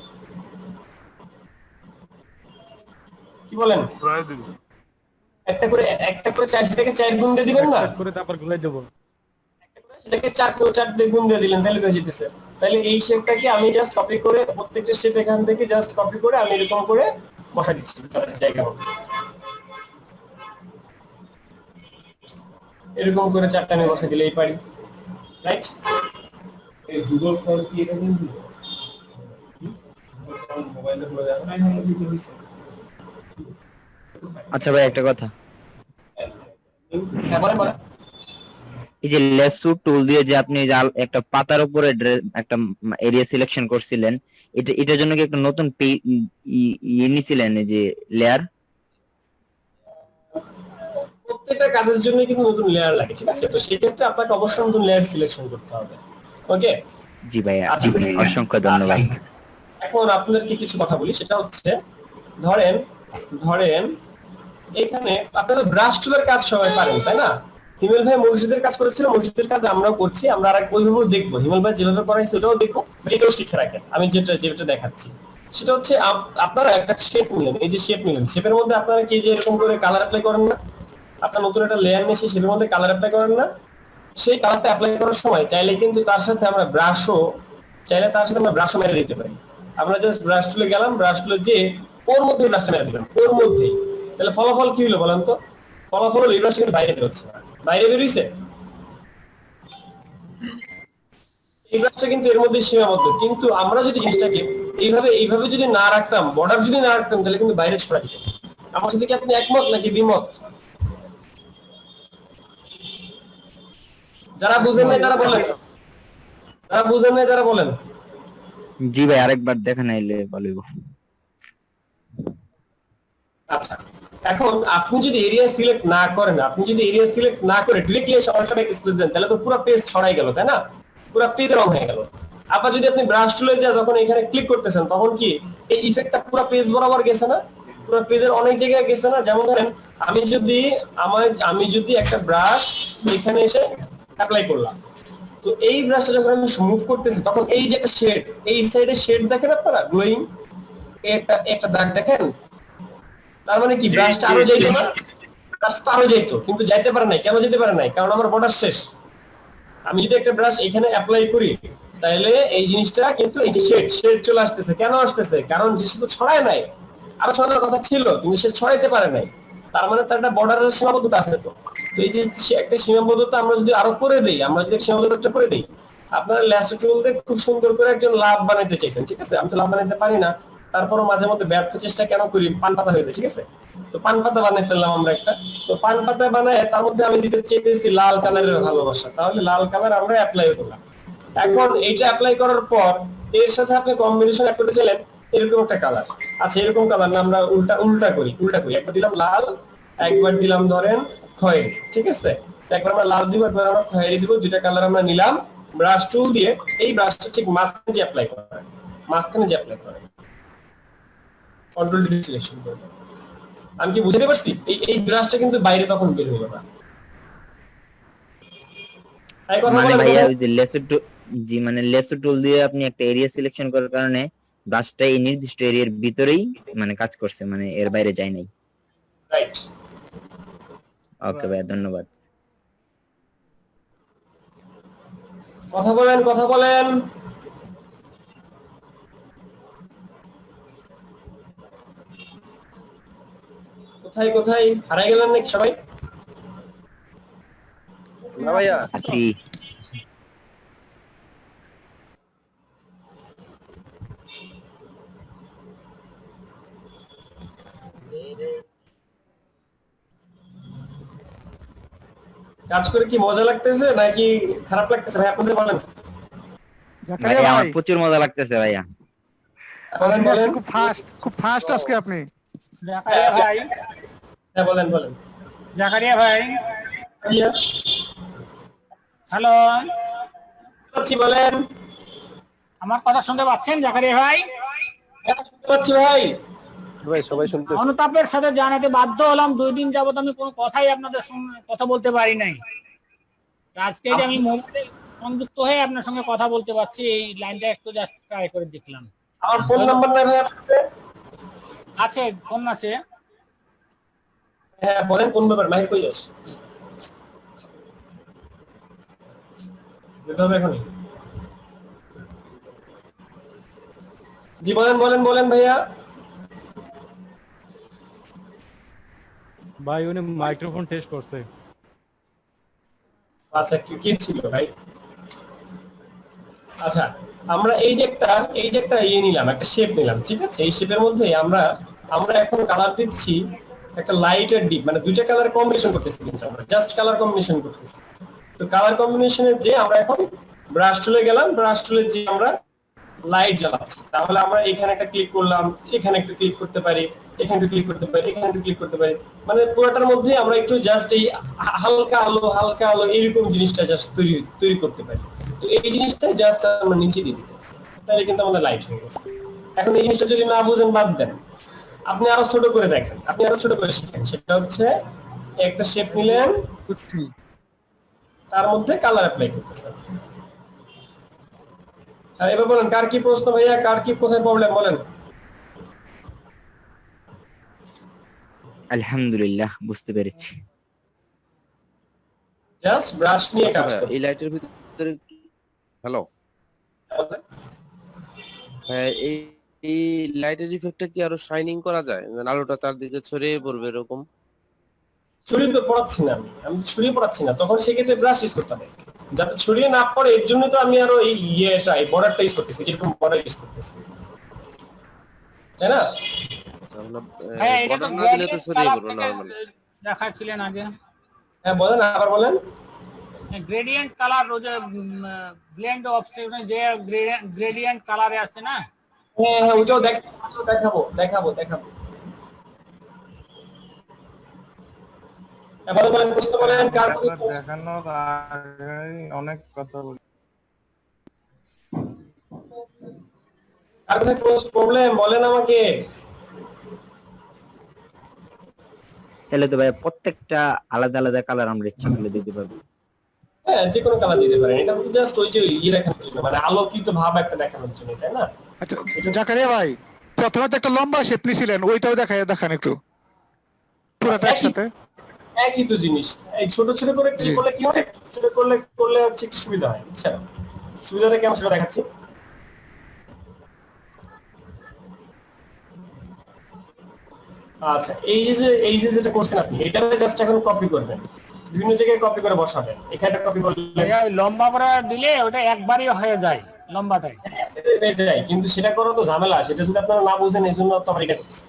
কি বলেন? ঘুরাই দিবি। একটা করে সেটাকে 4 গুণ দিয়ে দিবেন না, করে তারপর ঘুরাই দেব। সেটাকে 4 দিয়ে গুণ দিয়ে দিলেন, তাহলে তো জিতেছে। তাহলে এই শেপটাকে আমি জাস্ট কপি করে, প্রত্যেকটা শেপ এখান থেকে জাস্ট কপি করে আমি এরকম করে বসা দিচ্ছি জায়গা মতো। এরকম করে 4টা আমি বসা দিলেই পারি, রাইট? এই গুগল ফর্ম কি এটা কিন্তু মোবাইলে হলো যায় না, কি হইছে? আচ্ছা ভাই একটা কথা, হ্যাঁ বলেন। এই যে লেসু টুল দিয়ে যে আপনি যে একটা পাতার উপরে একটা এরিয়া সিলেকশন করছিলেন, এটার জন্য কি একটা নতুন নিছিলেন এই যে লেয়ার? প্রত্যেকটা কাজের জন্য কিন্তু নতুন লেয়ার লাগে, ঠিক আছে? তো সেই ক্ষেত্রে আপনাকে অবশ্যই নতুন লেয়ার সিলেকশন করতে হবে। ওকে, জি ভাইয়া, আচ্ছা, অসংখ্য ধন্যবাদ। এখন আপনাদেরকে কিছু কথা বলি, সেটা হচ্ছে ধরেন এখানে আপনারা ব্রাশ টুলের কাজ সবাই পারেন, তাই না? হিমেল ভাই মসজিদের কাজ করেছিল, মসজিদের কাজ আমরাও করছি, আমরা আর ওইভাবে দেখবো, হিমেল ভাই যেভাবে করাইছে ওটাও দেখবো, এটাও শিখে রাখেন। আমি যেটা দেখাচ্ছি সেটা হচ্ছে আপনারা একটা শেপ নিলেন, এই যে শেপ নিলেন, শেপের মধ্যে আপনারা কি যে এরকম করে কালার অ্যাপ্লাই করেন না? আপনার নতুন একটা লেয়ার নিয়ে এসে শেপের মধ্যে কালার অ্যাপ্লাই করেন না? সেই কালারটা অ্যাপ্লাই করার সময় চাইলে কিন্তু তার সাথে আমরা ব্রাশও মেরে দিতে পারি। আমরা জাস্ট ব্রাশ টুলে গেলাম, ব্রাশ টুলে যে ওর মধ্যে ব্রাশটা মেরে দিলাম, ওর মধ্যেই। তাহলে ফলাফল কি হলো বলেন তো? ফলাফল হলো এই ব্রাশটা কিন্তু বাইরে বেরোচ্ছে না, বাইরে বেরিয়েছে, এই ব্রাশটা কিন্তু এর মধ্যে সীমাবদ্ধ। কিন্তু আমরা যদি জিনিসটাকে এইভাবে যদি না রাখতাম, বর্ডার যদি না রাখতাম, তাহলে কিন্তু বাইরে ছড়া যেত। আমার সাথে কি আপনি একমত নাকি দ্বিমত? যারা বুঝেন নাই তারা বলেন। জি ভাই আরেকবার দেখেন আইলে বলবো। আচ্ছা, এখন আপনি যদি এরিয়া সিলেক্ট না করেন, ডিরেক্টলি এসে অল্টার স্পেস দেন, তাহলে তো পুরো পেজ ছড়াই গেল, তাই না? পুরো পেজ রং হয়ে গেল। আবার যদি আপনি ব্রাশ টুলে যা যখন এখানে ক্লিক করতেছেন, তখন কি এই ইফেক্টটা পুরো পেজ বরাবর গেছে না? পুরো পেজের অনেক জায়গায় গেছে না, যেমন ধরেন আমি যদি একটা ব্রাশ এখানে এসে অ্যাপ্লাই করলাম, তো এই ব্রাশটা যখন আমি মুভ করতেছি তখন এই যে একটা শেড, এই সাইডে শেড দেখেন আপনারা গ্লোয়িং, একটা একটা দাগ দেখেন, তার মানে কি ব্রাশটা আরো যাইতো না, ব্রাশটা আরো যাইতো কিন্তু যাইতে পারে নাই। কেন যেতে পারে নাই? কারণ আমার বর্ডার শেষ। আমি যদি একটা ব্রাশ এখানে অ্যাপ্লাই করি তাহলে এই জিনিসটা কিন্তু এই যে শেড চলে আসতেছে। কেন আসতেছে? কারণ যে সে তো ছড়ায় নাই, আরো ছড়ানোর কথা ছিল কিন্তু সে ছড়াইতে পারে নাই, তার মানে তার একটা বর্ডারের সীমাবদ্ধতা আছে। তো এই যে একটা সীমাবদ্ধতা আমরা যদি আরো করে দেই, আমরা যদি সীমাবদ্ধতা করে দেই, আপনারা ল্যাসো টুল দিয়ে খুব সুন্দর করে একজন লাভ বানাইতে চাইছেন, ঠিক আছে? আমি তো লাভ বানাইতে পারি না, তারপরও মাঝে মধ্যে ব্যর্থ চেষ্টা কেন করি, পান পাতা হয়েছে, ঠিক আছে? তো পান পাতা বানিয়ে ফেললাম আমরা একটা। তো পান পাতা বানায় তার মধ্যে আমি দিতে চাইতেছি লাল কালারের ভালোবাসা, তাহলে লাল কালার আমরা অ্যাপ্লাই করলাম। এখন এইটা অ্যাপ্লাই করার পর এর সাথে আপনি কম্বিনেশন অ্যাড করতে চাইলেন এরকম একটা কালার। আচ্ছা, এরকম কালার না, আমরা উল্টা করি। একবার দিলাম লাল, একবার দিলাম ধরেন খয়েরি, ঠিক আছে? একবার আমরা লাল দিব, একবার আমরা খয়েরি দিব, দুইটা কালার আমরা নিলাম ব্রাশ টুল দিয়ে। এই ব্রাশটা ঠিক মাঝখানে যে অ্যাপ্লাই করে কন্ট্রোল ডি সিলেকশন করব। আমি কি বুঝতে পারছি? এই ব্রাশটা কিন্তু বাইরে তখন বের হলো না। তাই কথা মানে বলেন ভাইয়া ওই যে লেসো টুল দিয়ে আপনি একটা এরিয়া সিলেকশন করার কারণে ব্রাশটা এই নির্দিষ্ট এরিয়ার ভিতরেই মানে কাজ করছে, মানে এর বাইরে যায় নাই। রাইট। ওকে ভাইয়া, ধন্যবাদ। কথা বলেন। কোথায় হারাই গেলেন নাকি সবাই? না ভাইয়া, আছি। কাজ করে কি মজা লাগতেছে নাকি খারাপ লাগতেছে ভাই? আপনাদের বলেন। জাকারিয়া ভাইয়া আমার ভাই, প্রচুর মজা লাগতেছে ভাইয়া। বলেন। খুব ফাস্ট আজকে আপনি। জাকারিয়া ভাই, হ্যাঁ বলেন। জাকারিয়া ভাই, ইয়া, হ্যালো, পাচ্ছি, বলেন। আমার কথা শুনতে পাচ্ছেন জাকারিয়া ভাই? হ্যাঁ, শুনতে পাচ্ছি ভাই। ভাই সবাই শুনতে অনুতাপের সাথে জানাতে বাধ্য হলাম, 2 দিন যাবত আমি কোনো কথাই আপনাদের সঙ্গে কথা বলতে পারি নাই। আজকে যে আমি মোবাইলে সংযুক্ত হয়ে আপনার সঙ্গে কথা বলতে পারছি, এই লাইনটা একটু জাস্ট ট্রাই করে দেখলাম। আমার ফোন নাম্বার নাই ভাই আপনার কাছে? আছে, ফোন আছে। হ্যাঁ বলেন, কোন ব্যাপার? মাহির কই যাস? যেতে হবে এখনই। জি বলেন ভাইয়া। ভাই উনি মাইক্রোফোন টেস্ট করছে। আচ্ছা, কি ছিল ভাই? আচ্ছা, আমরা এই যে একটা ইয়ে নিলাম, একটা শেপ নিলাম, ঠিক আছে? এই শেপের মধ্যে আমরা এখন কালার দিচ্ছি একটা লাইট আর ডিপ, মানে দুইটা কালার কম্বিনেশন করতেছি, কিন্তু আমরা জাস্ট কালার কম্বিনেশন করতেছি। তো কালার কম্বিনেশনের যে আমরা এখন ব্রাশ টুলে গেলাম, ব্রাশ টুলে যে আমরা লাইট জ্বালাচ্ছি, তাহলে আমরা এখানে একটা ক্লিক করলাম, এখানে একটা ক্লিক করতে পারি, এখানে একটা ক্লিক করতে পারি, এখানে একটা ক্লিক করতে পারি, মানে পুরোটার মধ্যে আমরা একটু জাস্ট এই হালকা আলো এরকম জিনিসটা জাস্ট তৈরি করতে পারি। তো এই জিনিসটা জাস্ট আমরা নিচে দিয়ে দিই, তাহলে কিন্তু আমাদের লাইট হয়ে গেছে। এখন এই জিনিসটা যদি না বুঝেন বাদ দেন, আপনি আরো ছোট করে দেখেন, আপনি আরো ছোট করে শিখেন। সেটা হচ্ছে একটা শেপ নিলেন, তার মধ্যে কালার অ্যাপ্লাই করতেছেন। আর এবার বলেন, কার কি প্রশ্ন ভাইয়া? কার কি কোথায় প্রবলেম বলেন? আলহামদুলিল্লাহ, বুঝতে পেরেছি। জাস্ট ব্রাশ নিয়ে কাজ করুন। এই লাইটের ভিতরে হ্যালো, হ্যাঁ, এই লাইটের ইফেক্টটা কি আরো শাইনিং করা যায়? মানে আলোটা চারদিকে ছড়িয়ে পড়বে এরকম? ছড়িয়ে তো পড়াচ্ছি না, আমি ছড়িয়ে পড়াচ্ছি না, তখন সেক্ষেত্রে ব্রাশ ইউজ করতে হবে যাতে ছড়িয়ে না পড়ে। এর জন্য তো আমি আরো এই বর্ডারটা ইউজ করতেছি, যেরকম বর্ডার ইউজ করতেছি, তাই না? হ্যাঁ, এটা তো বর্ডার না দিলে তো ছড়িয়ে পড়বে নরমালি। দেখাচ্ছিলেন আগে। হ্যাঁ বলেন, আবার বলেন। গ্রেডিয়েন্ট কালার, ও যে ব্লেন্ড অপশন, যে গ্রেডিয়েন্ট কালারে আছে না? হ্যাঁ ওইটাও দেখাবো। এবার বলেন, প্রশ্ন বলেন, কার দেখানোর আগেই অনেক কথা বলি। কার কোথায় প্রবলেম বলেন আমাকে। তাহলে তো ভাই প্রত্যেকটা আলাদা আলাদা কালার আমরা ইচ্ছা করলে দিতে পারবো। হ্যাঁ, যে কোনো কালার দিতে পারেন। এটা তো জাস্ট ওই যে ইয়ে দেখানোর জন্য, মানে আলোকিত ভাব একটা দেখানোর জন্য, তাই না? আচ্ছা জাকারিয়া ভাই, প্রথমে তো একটা লম্বা শেপ নিছিলেন, ওইটাও দেখান একটু পুরোটা একসাথে। একই তো জিনিস, এই ছোট ছোট করে কি করলে কি হয়, ছোট করলে হচ্ছে একটু সুবিধা হয়, বুঝছেন? সুবিধাটা কেমন সেটা দেখাচ্ছি। আচ্ছা, এই যে যেটা করছেন আপনি, এটা জাস্ট এখন কপি করবেন, বিভিন্ন জায়গায় কপি করে বসাবেন। এখানে কপি করলে লম্বা করে দিলে ওটা একবারই হয়ে যায় লম্বাটাই। হয়ে যায়, কিন্তু সেটা করা তো ঝামেলা, সেটা যদি আপনারা না বুঝেন, এই জন্য তো আমরা এটা করছি।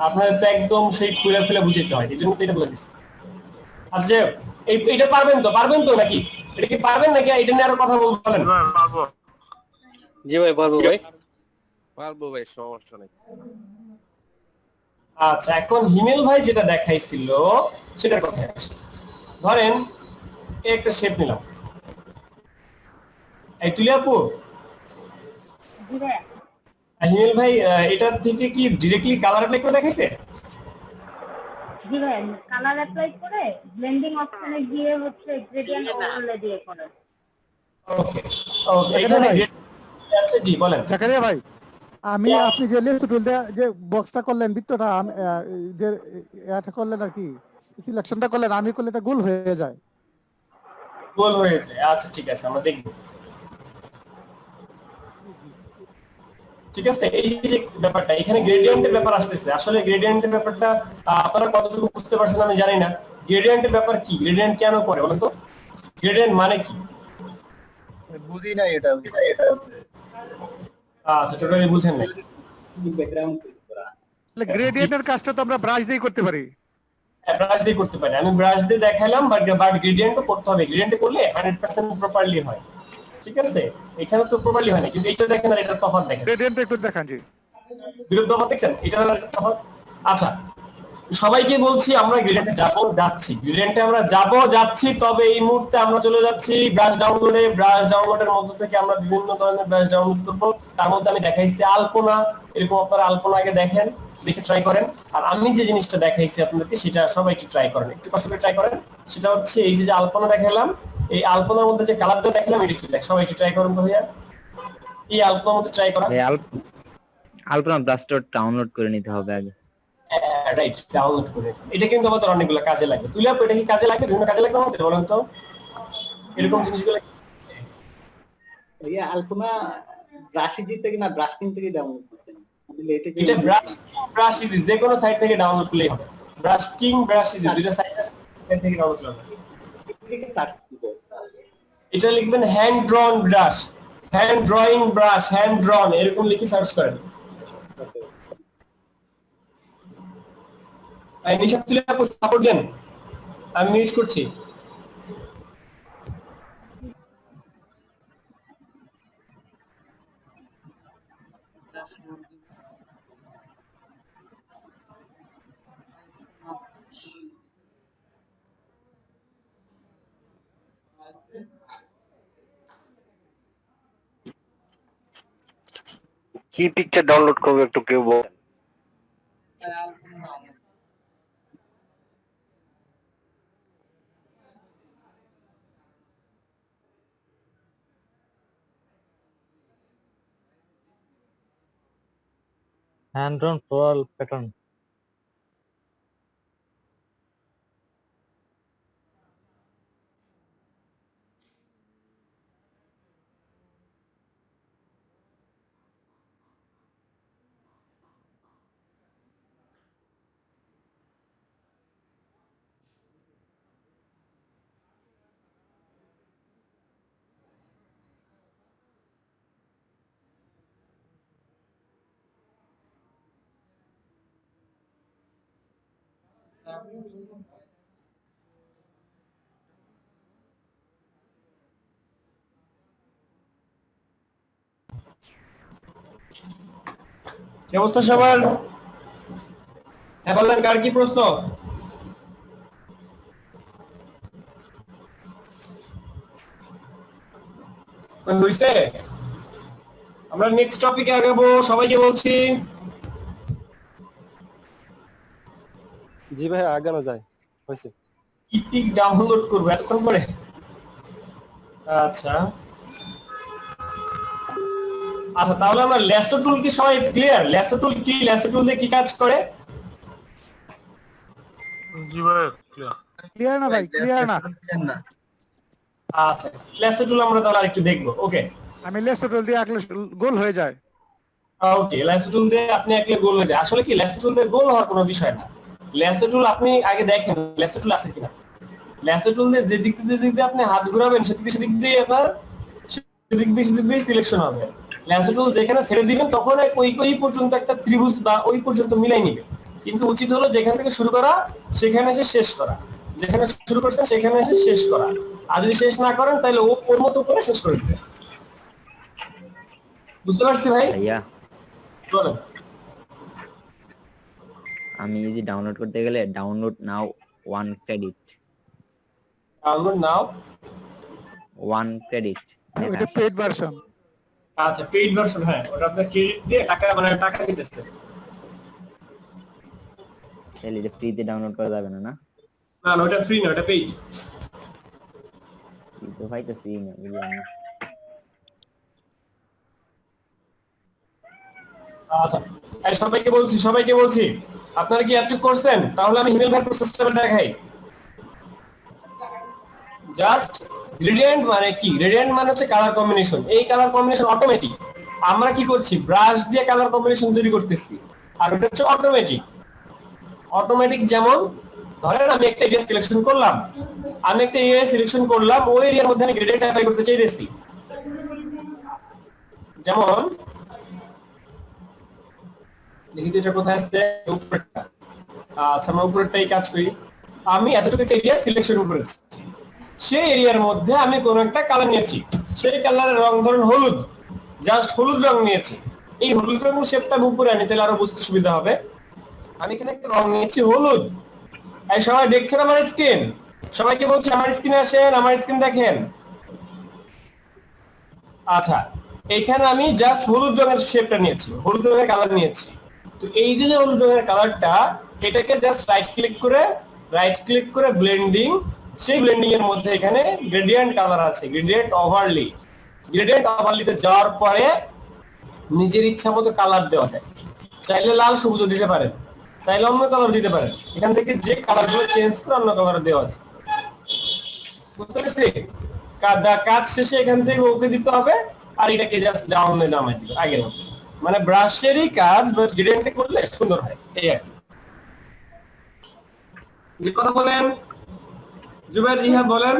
আপনাদের তো একদম সেই খুলে বুঝতে হয়, এই জন্য তো এটা বলে দিচ্ছি। আচ্ছা, এইটা পারবেন তো নাকি? এটা কি পারবেন নাকি এটা নিয়ে আরো কথা বলবেন? জি ভাই পারবো ভাই, সমস্যা নাই। আচ্ছা, এখন হিমেল ভাই যেটা দেখাইছিল সেটার কথা আসি। ধরেন একটা শেপ নিলাম, এই তুলি আপু, হিমেল ভাই এটার থেকে কি ডিরেক্টলি কালার অ্যাপ্লাই করে দেখাইছে? কালার অ্যাপ্লাই করে ব্লেন্ডিং অপশনে গিয়ে হচ্ছে গ্রেডিয়েন্ট ওভারলে দিয়ে করে। ওকে ওকে, এখানে আচ্ছা জি বলেন জাকারিয়া ভাই, আপনি যে লেন্স টুল দিয়ে যে বক্সটা করলেন, বৃত্তটা যে এটা করলেন আর কি, সিলেকশনটা করলেন, আমি করলে এটা গোল হয়ে যায়। গোল হয়েছে, আচ্ছা ঠিক আছে, আমরা দেখব। ঠিক আছে, এই যে ব্যাপারটা এখানে গ্রেডিয়েন্টের ব্যাপার আসতেছে, আসলে গ্রেডিয়েন্টের ব্যাপারটা আপনারা কতটুকু বুঝতে পারছেন আমি জানি না। গ্রেডিয়েন্টের ব্যাপার কি, গ্রেডিয়েন্ট কেন করে বলেন তো? গ্রেডিয়েন্ট মানে কি বুঝি না এটা। আচ্ছা, টোটালি বুঝেন না। গ্রেডিয়েন্টের কাজটা তো আমরা ব্রাশ দিয়ে করতে পারি। ব্রাশ দিয়ে করতে পারি, আমি ব্রাশ দিয়ে দেখাইলাম, বাট গ্রেডিয়েন্টও করতে হবে। গ্রেডিয়েন্ট করলে 100% প্রপারলি হয়, ঠিক আছে? এখানে তো প্রপারলি হয় না, কিন্তু এটা দেখেন আর এটা তফাৎ দেখেন। গ্রেডিয়েন্ট একটু দেখান জি, বিরুদ্ধ তফাৎ দেখছেন, এটা তফাৎ। আচ্ছা, সবাইকে বলছি আমরা গ্রেডিয়েন্টে যাচ্ছি, গ্রেডিয়েন্টে আমরা যাচ্ছি, তবে এই মুহূর্তে আমরা চলে যাচ্ছি ব্রাশ ডাউনলোডে। ব্রাশ ডাউনলোডের মধ্যে থেকে আমরা বিভিন্ন ধরনের ব্রাশ ডাউনলোড করব। তার মধ্যে আমি দেখাইছি আলপনা, এরকম আপনারা আলপনা আগে দেখে ট্রাই করেন। আর আমি যে জিনিসটা দেখাইছি আপনাদেরকে, সেটা সবাই একটু ট্রাই করেন, একটু কষ্ট করে ট্রাই করেন। সেটা হচ্ছে এই যে আলপনা দেখালাম, এই আলপনার মধ্যে যে কালারটা দেখালাম, এটা একটু সবাই একটু ট্রাই করেন তো ভাইয়া। এই আলপনার মধ্যে ট্রাই করা, আলপনা ব্রাশটা ডাউনলোড করে নিতে হবে আগে। রাইট, ডাউনলোড করে। এটা কিন্তু আমাদের অনেকগুলো কাজে লাগবে। তুই আপু, এটা কি কাজে লাগবে? বিভিন্ন কাজে লাগবে আমাদের, বলেন তো এরকম জিনিসগুলো। ভাইয়া আলপনা ব্রাশিজি থেকে না ব্রাশকিং থেকে ডাউনলোড করতেন? এটা ব্রাশ ইজি, যে কোনো সাইট থেকে ডাউনলোড করলেই হবে। ব্রাশ কিং, ব্রাশ ইজি, দুইটা সাইট থেকে ডাউনলোড করতে হবে। এটা লিখবেন hand ড্রন brush, hand drawing brush, hand ড্রন, এরকম লিখে সার্চ করেন। নিশাত তুলে আপু সাপোর্ট দেন, আমি মিউট করছি। কি পিকচার ডাউনলোড করবো একটু কেউ বলেন? Hand drawn floral pattern. কি অবস্থা সবার? হ্যাঁ বলেন, কার কি প্রশ্ন? হইছে? আমরা নেক্সট টপিকে আগাবো, সবাইকে বলছি। জি ভাই আগানো যায় হয়েছে। ইপিক ডাউনলোড করবো এতক্ষণ পরে? আচ্ছা আচ্ছা, তাহলে আমরা ল্যাসো টুল কি সবাই ক্লিয়ার? ল্যাসো টুল কি, ল্যাসো টুল দিয়ে কি কাজ করে? জি ভাই ক্লিয়ার না ভাই, ক্লিয়ার না। আচ্ছা, ল্যাসো টুল আমরা তাহলে আরেকটু দেখবো। ওকে, আমি লেস টুল দিয়ে আঁকলে গোল হয়ে যায়। ওকে, ল্যাসো টুল দিয়ে আপনি একলে গোল হয়ে যায়। আসলে কি ল্যাসো টুল দিয়ে গোল হওয়ার কোনো বিষয় না। ল্যাসো টুল আপনি আগে দেখেন ল্যাসো টুল আছে কিনা। ল্যাসো টুল দিয়ে যে দিক দিয়ে আপনি হাত ঘোরাবেন সেদিক দিয়ে আপনার সেদিক দিয়ে সিলেকশন হবে। ল্যাসো টুল যেখানে ছেড়ে দিবেন তখন ওই পর্যন্ত একটা ত্রিভুজ বা ওই পর্যন্ত মিলাই নিবে। কিন্তু উচিত হলো যেখান থেকে শুরু করা সেখানে এসে শেষ করা, যেখানে শুরু করছেন সেখানে এসে শেষ করা। আর যদি শেষ না করেন তাহলে ওর মতো করে শেষ করে দিবে। বুঝতে পারছি ভাই? ভাইয়া বলেন। আমি যদি ডাউনলোড করতে গেলে ডাউনলোড নাও 1 ক্রেডিট, ডাউনলোড নাও 1 ক্রেডিট এটা পেইড ভার্সন। আচ্ছা, পেইড ভার্সন, হ্যাঁ ওটা আপনার ক্রেডিট দিয়ে টাকা মানে টাকা দিতেছে। তাহলে এটা ফ্রিতে ডাউনলোড করা যাবে না? না না না, ওটা ফ্রি না, ওটা পেইড। তো পাইতেছি না, বুঝলাম না। আচ্ছা, এই সবাইকে বলছি আপনারা কি এতটুকু করছেন? তাহলে আমি হিমেল ভাই প্রসেসটা দেখাই। জাস্ট গ্রেডিয়েন্ট মানে কি? গ্রেডিয়েন্ট মানে হচ্ছে কালার কম্বিনেশন। এই কালার কম্বিনেশন অটোমেটিক। আমরা কি করছি? ব্রাশ দিয়ে কালার কম্বিনেশন তৈরি করতেছি, আর এটা হচ্ছে অটোমেটিক। যেমন ধরেন আমি একটা এরিয়া সিলেকশন করলাম, ওই এরিয়ার মধ্যে আমি গ্রেডিয়েন্ট অ্যাপ্লাই করতে চাইতেছি। যেমন দেখি এটা কোথায় আছে, উপরেরটা। আচ্ছা, আমরা উপরেরটাই কাজ করি। আমি এতটুকু একটা এরিয়া সিলেকশন করেছি, সেই এরিয়ার মধ্যে আমি কোন একটা কালার নিয়েছি, সেই কালারের রং ধরুন হলুদ, জাস্ট হলুদ রং নিয়েছি। এই হলুদ রঙের শেপটা আমি উপরে আনি, তাহলে আরো বুঝতে সুবিধা হবে। আমি এখানে একটা রং নিয়েছি হলুদ। এই সবাই দেখছেন আমার স্ক্রিন? সবাইকে বলছি আমার স্ক্রিনে আসেন, আমার স্ক্রিন দেখেন। আচ্ছা, এখানে আমি জাস্ট হলুদ রঙের শেপটা নিয়েছি, হলুদ রঙের কালার নিয়েছি। তো এই যে হলুদ রঙের কালারটা, এটাকে জাস্ট রাইট ক্লিক করে ব্লেন্ডিং, সেই ব্লেন্ডিং এর মধ্যে এখানে গ্রেডিয়েন্ট কালার আছে, গ্রেডিয়েন্ট ওভারলিতে যাওয়ার পরে নিজের ইচ্ছা মতো কালার দেওয়া যায়। চাইলে লাল সবুজ দিতে পারেন, চাইলে অন্য কালার দিতে পারেন। এখান থেকে যে কালারগুলো চেঞ্জ করে অন্য কালার দেওয়া যায়। বুঝতে পারছি? কাজ শেষে এখান থেকে ওকে দিতে হবে, আর এটাকে জাস্ট ডাউনে নামাই দিবে আগের মতো। মানে ব্রাশেরই কাজ, বাট গ্রেডিয়েন্টে করলে সুন্দর হয়। এই আর কি। যে কথা বলেন জুবাইর, জি হ্যাঁ বলেন।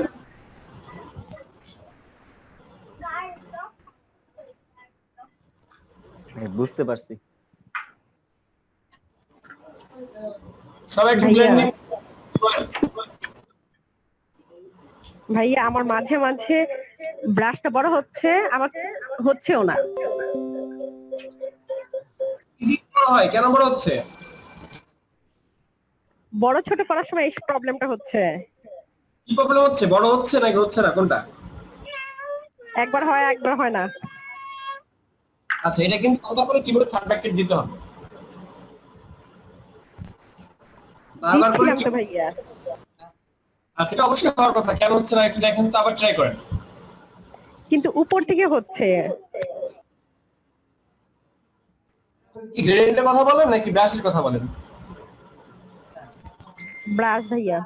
বুঝতে পারছি। সবাই একটু ব্লেন্ডিং। ভাইয়া আমার মাঝে মাঝে ব্রাশটা বড় হচ্ছে, আমার হচ্ছেও না। হয় কেন বড় হচ্ছে? বড় ছোট করার সময় এই প্রবলেমটা হচ্ছে। কি প্রবলেম হচ্ছে? বড় হচ্ছে নাকি হচ্ছে না, কোনটা? একবার হয় একবার হয় না। আচ্ছা, এটা কিন্তু কত করে কিবোর্ডে থার্ড ব্র্যাকেট দিতে হবে, বারবার করে তো ভাইয়া। আচ্ছা, এটা অবশ্যই হওয়ার কথা। কেন হচ্ছে না একটু দেখেন তো, আবার ট্রাই করেন। কিন্তু উপর থেকে হচ্ছে। কি গ্রেডিয়েন্টের কথা বলেন নাকি ব্রাশের কথা বলেন? ব্রাশ ভাইয়া।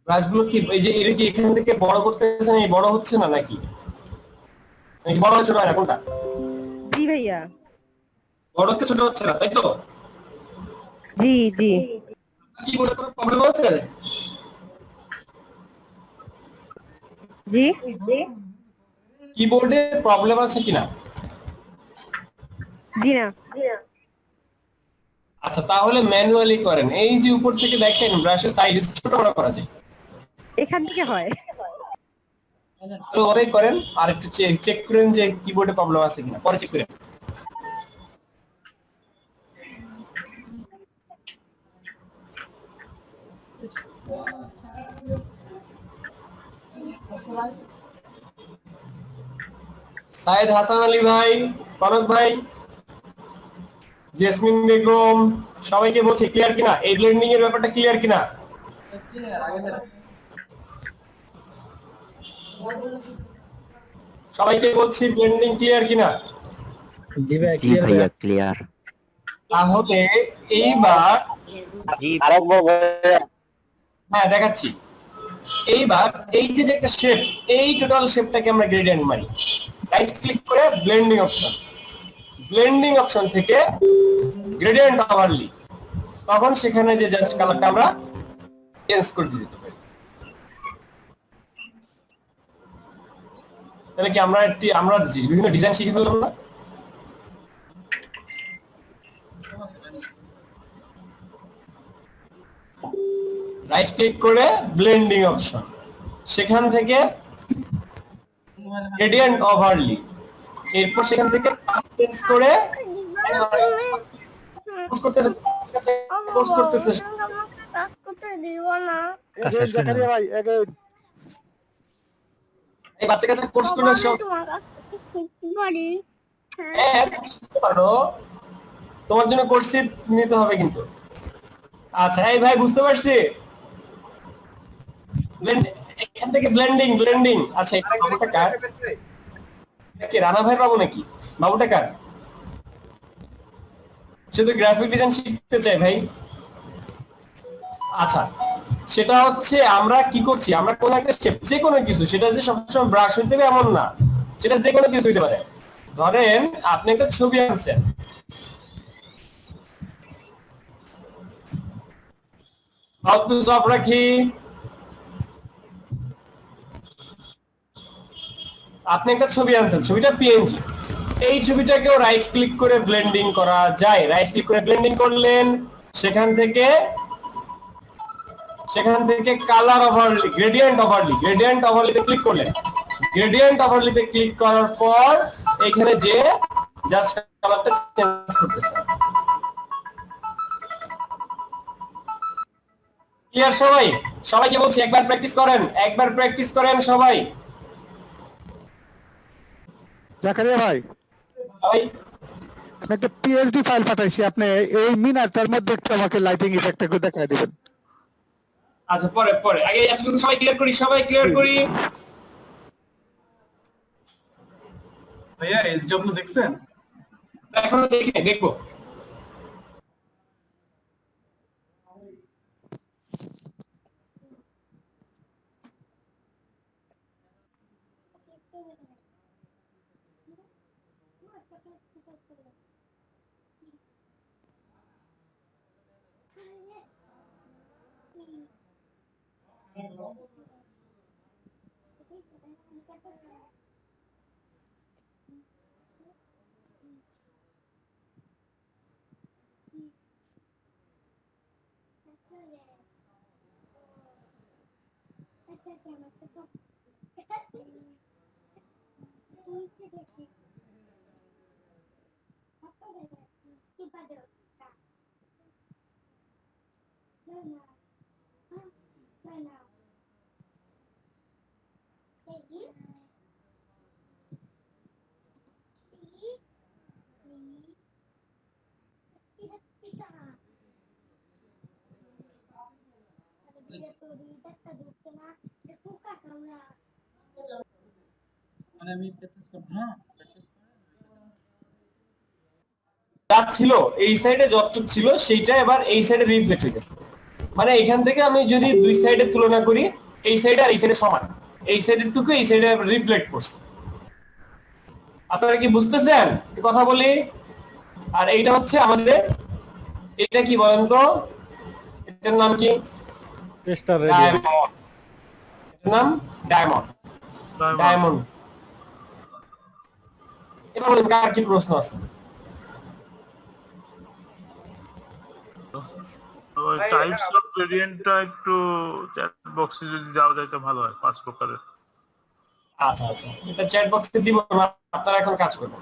ব্রাশগুলো কি এই যে এখান থেকে বড় করতেছেন, এই বড় হচ্ছে না নাকি বড় হচ্ছে না, কোনটা? জি ভাইয়া। বড় হচ্ছে, ছোট হচ্ছে না, তাই তো? জি জি। কি বলে কোনো প্রবলেম আছে? জি কিবোর্ডে প্রবলেম আছে কিনা? জি না। আচ্ছা, তাহলে ম্যানুয়ালি করেন। এই যে উপর থেকে দেখেন ব্রাশের সাইজ ছোট বড় করা যায়, এখান থেকে হয়। ওরাই করেন। আর একটু চেক করেন যে কিবোর্ডে প্রবলেম আছে কিনা, পরে চেক করেন। সাইদ হাসান আলী ভাই, কনক ভাই, জেসমিন বেগম, সবাইকে বলছি ক্লিয়ার কিনা, এই ব্লেন্ডিং এর ব্যাপারটা ক্লিয়ার কিনা? সবাইকে বলছি ব্লেন্ডিং ক্লিয়ার কিনা? জি ভাইয়া ক্লিয়ার। তাহলে এইবার হ্যাঁ দেখাচ্ছি। এইবার এই যে একটা শেপ, এই টোটাল শেপটাকে আমরা গ্রেডিয়েন্ট মারি। রাইট ক্লিক করে ব্লেন্ডিং অপশন, ব্লেন্ডিং অপশন থেকে গ্রেডিয়েন্ট ওভারলি, তখন সেখানে যে জাস্ট কালারটা আমরা চেঞ্জ করে দিতে পারি। তাহলে কি আমরা বিভিন্ন ডিজাইন শিখে ফেললাম না? রাইট ক্লিক করে ব্লেন্ডিং অপশন, সেখান থেকে গ্রেডিয়েন্ট ওভারলি, এরপর সেখান থেকে চেঞ্জ করে জাকারিয়া ভাই এই বাচ্চা কাচ্চা কোর্স করে সব তোমার জন্য কোর্স নিতে হবে কিন্তু। আচ্ছা এই ভাই বুঝতে পারছি, এখান থেকে ব্লেন্ডিং। আচ্ছা এটা বাবুটা কার? কি রানা ভাই বাবু নাকি? বাবুটা কার? শুধু গ্রাফিক ডিজাইন শিখতে চাই ভাই। আচ্ছা সেটা হচ্ছে আমরা কি করছি, আমরা কোন একটা স্টেপ, যে কোনো কিছু, সেটা যে সবসময় ব্রাশ হইতে হবে এমন না, সেটা যে কোনো কিছু হইতে পারে। ধরেন আপনি একটা ছবি আনছেন, আউটপুট অফ রাখি, আপনি একটা ছবি আনছেন, ছবিটা পিএনজি, এই ছবিটাকেও রাইট ক্লিক করে ব্লেন্ডিং করা যায়। রাইট ক্লিক করে ব্লেন্ডিং করলেন, সেখান থেকে কালার ওভারলি, গ্রেডিয়েন্ট ওভারলিতে ক্লিক করলেন। গ্রেডিয়েন্ট ওভারলিতে ক্লিক করার পর এখানে যে জাস্ট কালারটা চেঞ্জ করতেছে। ক্লিয়ার সবাই? সবাইকে বলছি একবার প্র্যাকটিস করেন সবাই। জাকারিয়া ভাই আমি একটা পিএইচডি ফাইল পাঠাইছি, আপনি এই মিনিটের মধ্যে একটু আমাকে লাইটিং ইফেক্টটা করে দেখায় দিবেন। আচ্ছা পরে আগে এতটুকু সবাই ক্লিয়ার করি। ভাইয়া এসডব্লিউ দেখছেন? এখনো দেখবো। ছিল এই সাইডে যতটুকু ছিল সেইটা এবার এই সাইডে রিফ্লেক্ট হয়ে গেছে। মানে এখান থেকে আমি যদি দুই সাইডের তুলনা করি, এই সাইডে আর এই সাইডে সমান, এই সাইডের টুকু এই সাইডে রিফ্লেক্ট করছে। আপনারা কি বুঝতেছেন কথা বলি? আর এইটা হচ্ছে আমাদের, এটা কি বলেন তো, এটার নাম কি? নাম ডায়মন্ড। এবার বলেন কার কি প্রশ্ন আছে? টাইপস অফ গ্রেডিয়েন্টটা একটু চ্যাট বক্সে যদি দেওয়া যায় তো ভালো হয়, 5 প্রকারের। আচ্ছা এটা চ্যাট বক্সে দিব না, আপনারা এখন কাজ করবেন।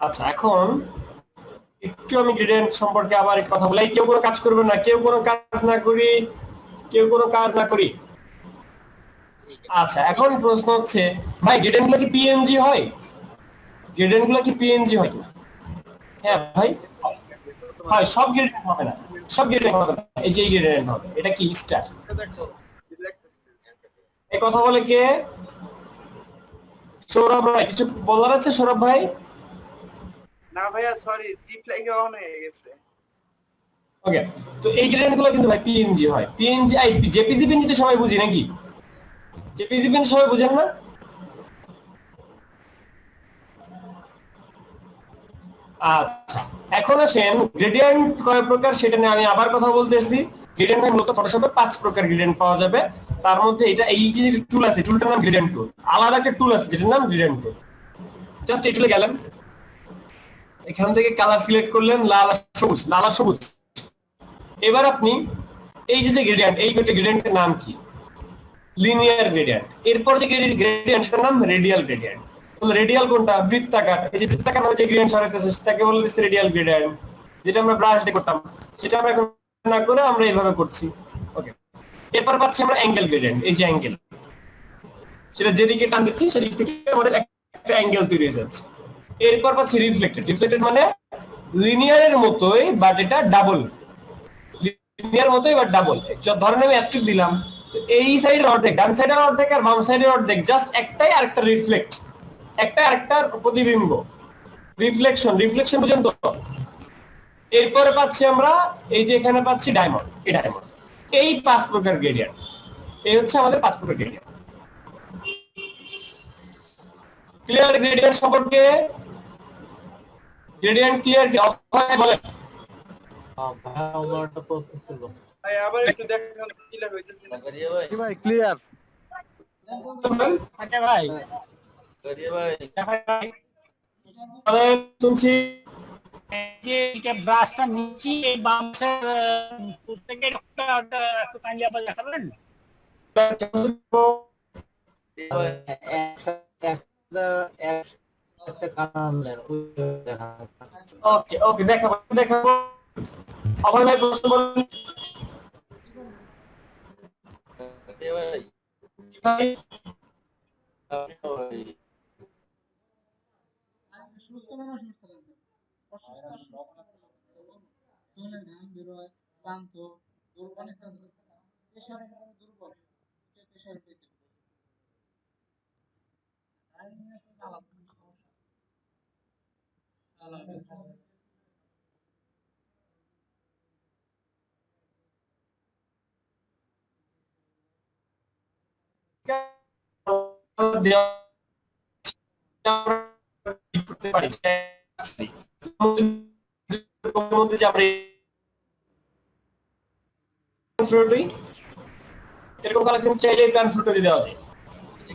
আচ্ছা এখন একটু আমি গ্রেডিয়েন্ট সম্পর্কে আবার কথা বলি। কেউ কোনো কাজ করবে না, কেউ কোনো কাজ না করি। আচ্ছা, এখন প্রশ্ন হচ্ছে ভাই গ্রেডিয়েন্ট গুলো কি পিএনজি হয়? গ্রেডিয়েন্ট গুলো কি পিএনজি হয় কিনা? হ্যাঁ ভাই হয়। সব গ্রেডিয়েন্ট হবে না, সব গ্রেডিয়েন্ট হবে না। এই যে এই গ্রেডিয়েন্ট হবে, এটা কি স্টার? এই কথা বলে কে? সৌরভ ভাই, কিছু বলার আছে সৌরভ ভাই? না ভাইয়া সরি, রিপ্লাই অন হয়ে গেছে। ওকে, তো এই গ্রেডিয়েন্ট গুলো কিন্তু ভাই পিএনজি হয়। পিএনজি আই জেপিজি পিএনজি তো সবাই বুঝি নাকি? জেপিজি পিএনজি সবাই বুঝেন না? আচ্ছা, এখন আসেন গ্রেডিয়েন্ট কয় প্রকার সেটা নিয়ে আমি আবার কথা বলতেছি। গ্রেডিয়েন্ট মূলত ফটোশপে 5 প্রকার গ্রেডিয়েন্ট পাওয়া যাবে। তার মধ্যে এটা এই যে টুল আছে, টুলটার নাম গ্রেডিয়েন্ট টুল। আলাদা একটা টুল আছে যেটার নাম গ্রেডিয়েন্ট টুল। জাস্ট এই টুলে গেলেন, এখান থেকে কালার সিলেক্ট করলেন লাল আর সবুজ, লাল আর সবুজ। এবার আপনি এই যে গ্রেডিয়েন্ট, এই গ্রেডিয়েন্টের নাম কি? Linear gradient. এরপর যে গ্রেডিয়েন্ট সেটার নাম রেডিয়াল গ্রেডিয়েন্ট। রেডিয়াল কোনটা? বৃত্তাকার। এই যে বৃত্তাকার নামে যে গ্রেডিয়েন্ট সরাইতেছে সেটাকে বলে দিচ্ছে রেডিয়াল গ্রেডিয়েন্ট, যেটা আমরা ব্রাশ দিয়ে করতাম। সেটা আমরা এখন না করে আমরা এইভাবে করছি। ওকে, এরপর পাচ্ছি আমরা অ্যাঙ্গেল গ্রেডিয়েন্ট। এই যে অ্যাঙ্গেল, সেটা যেদিকে টান দিচ্ছি সেদিক থেকে আমাদের একটা অ্যাঙ্গেল তৈরি হয়ে যাচ্ছে। এরপর পাচ্ছি রিফ্লেক্টেড। রিফ্লেক্টেড মানে লিনিয়ারের মতোই বাট এটা ডাবল, লিনিয়ার মতোই বাট ডাবল। ধরেন আমি একটু দিলাম, তো এই সাইডের অর্ধেক, ডান সাইডের অর্ধেক আর বাম সাইডের অর্ধেক, জাস্ট একটাই আরেকটা রিফ্লেক্ট, একটা আরেকটার প্রতিবিম্ব, রিফ্লেকশন। রিফ্লেকশন বুঝেন তো? এরপরে পাচ্ছি আমরা এই যে এখানে পাচ্ছি ডায়মন্ড। এই ডায়মন্ড, এই 5 প্রকার গ্রেডিয়েন্ট। এই হচ্ছে আমাদের 5 প্রকার গ্রেডিয়েন্ট। ক্লিয়ার গ্রেডিয়েন্ট সম্পর্কে? গ্রেডিয়েন্ট ক্লিয়ার কি অবশ্যই বলেন? ভাই আবার একটু দেখান ক্লিয়ার হইতেছে না। জাকারিয়া ভাই, ভাই ক্লিয়ার। আচ্ছা ভাই, জাকারিয়া ভাই, শুনছি। যে ব্রাশটা নিচ্ছি এই বাম সাইড থেকে একটু কাইন্ডলি আবার দেখাবেন। ওকে ওকে, দেখাবো দেখাবো। আবার ভাই প্রশ্ন বলুন। জাকারিয়া ভাই, ভাই সুস্থ মানুষ অসুস্থ ধান বেরোয়, ক্লান্ত, দুর্বল, প্রেশার দুর্বল, প্রেশার পেতে এরকম কালেকশন চাইলে প্ল্যান ফ্রুটে দেওয়া যায়।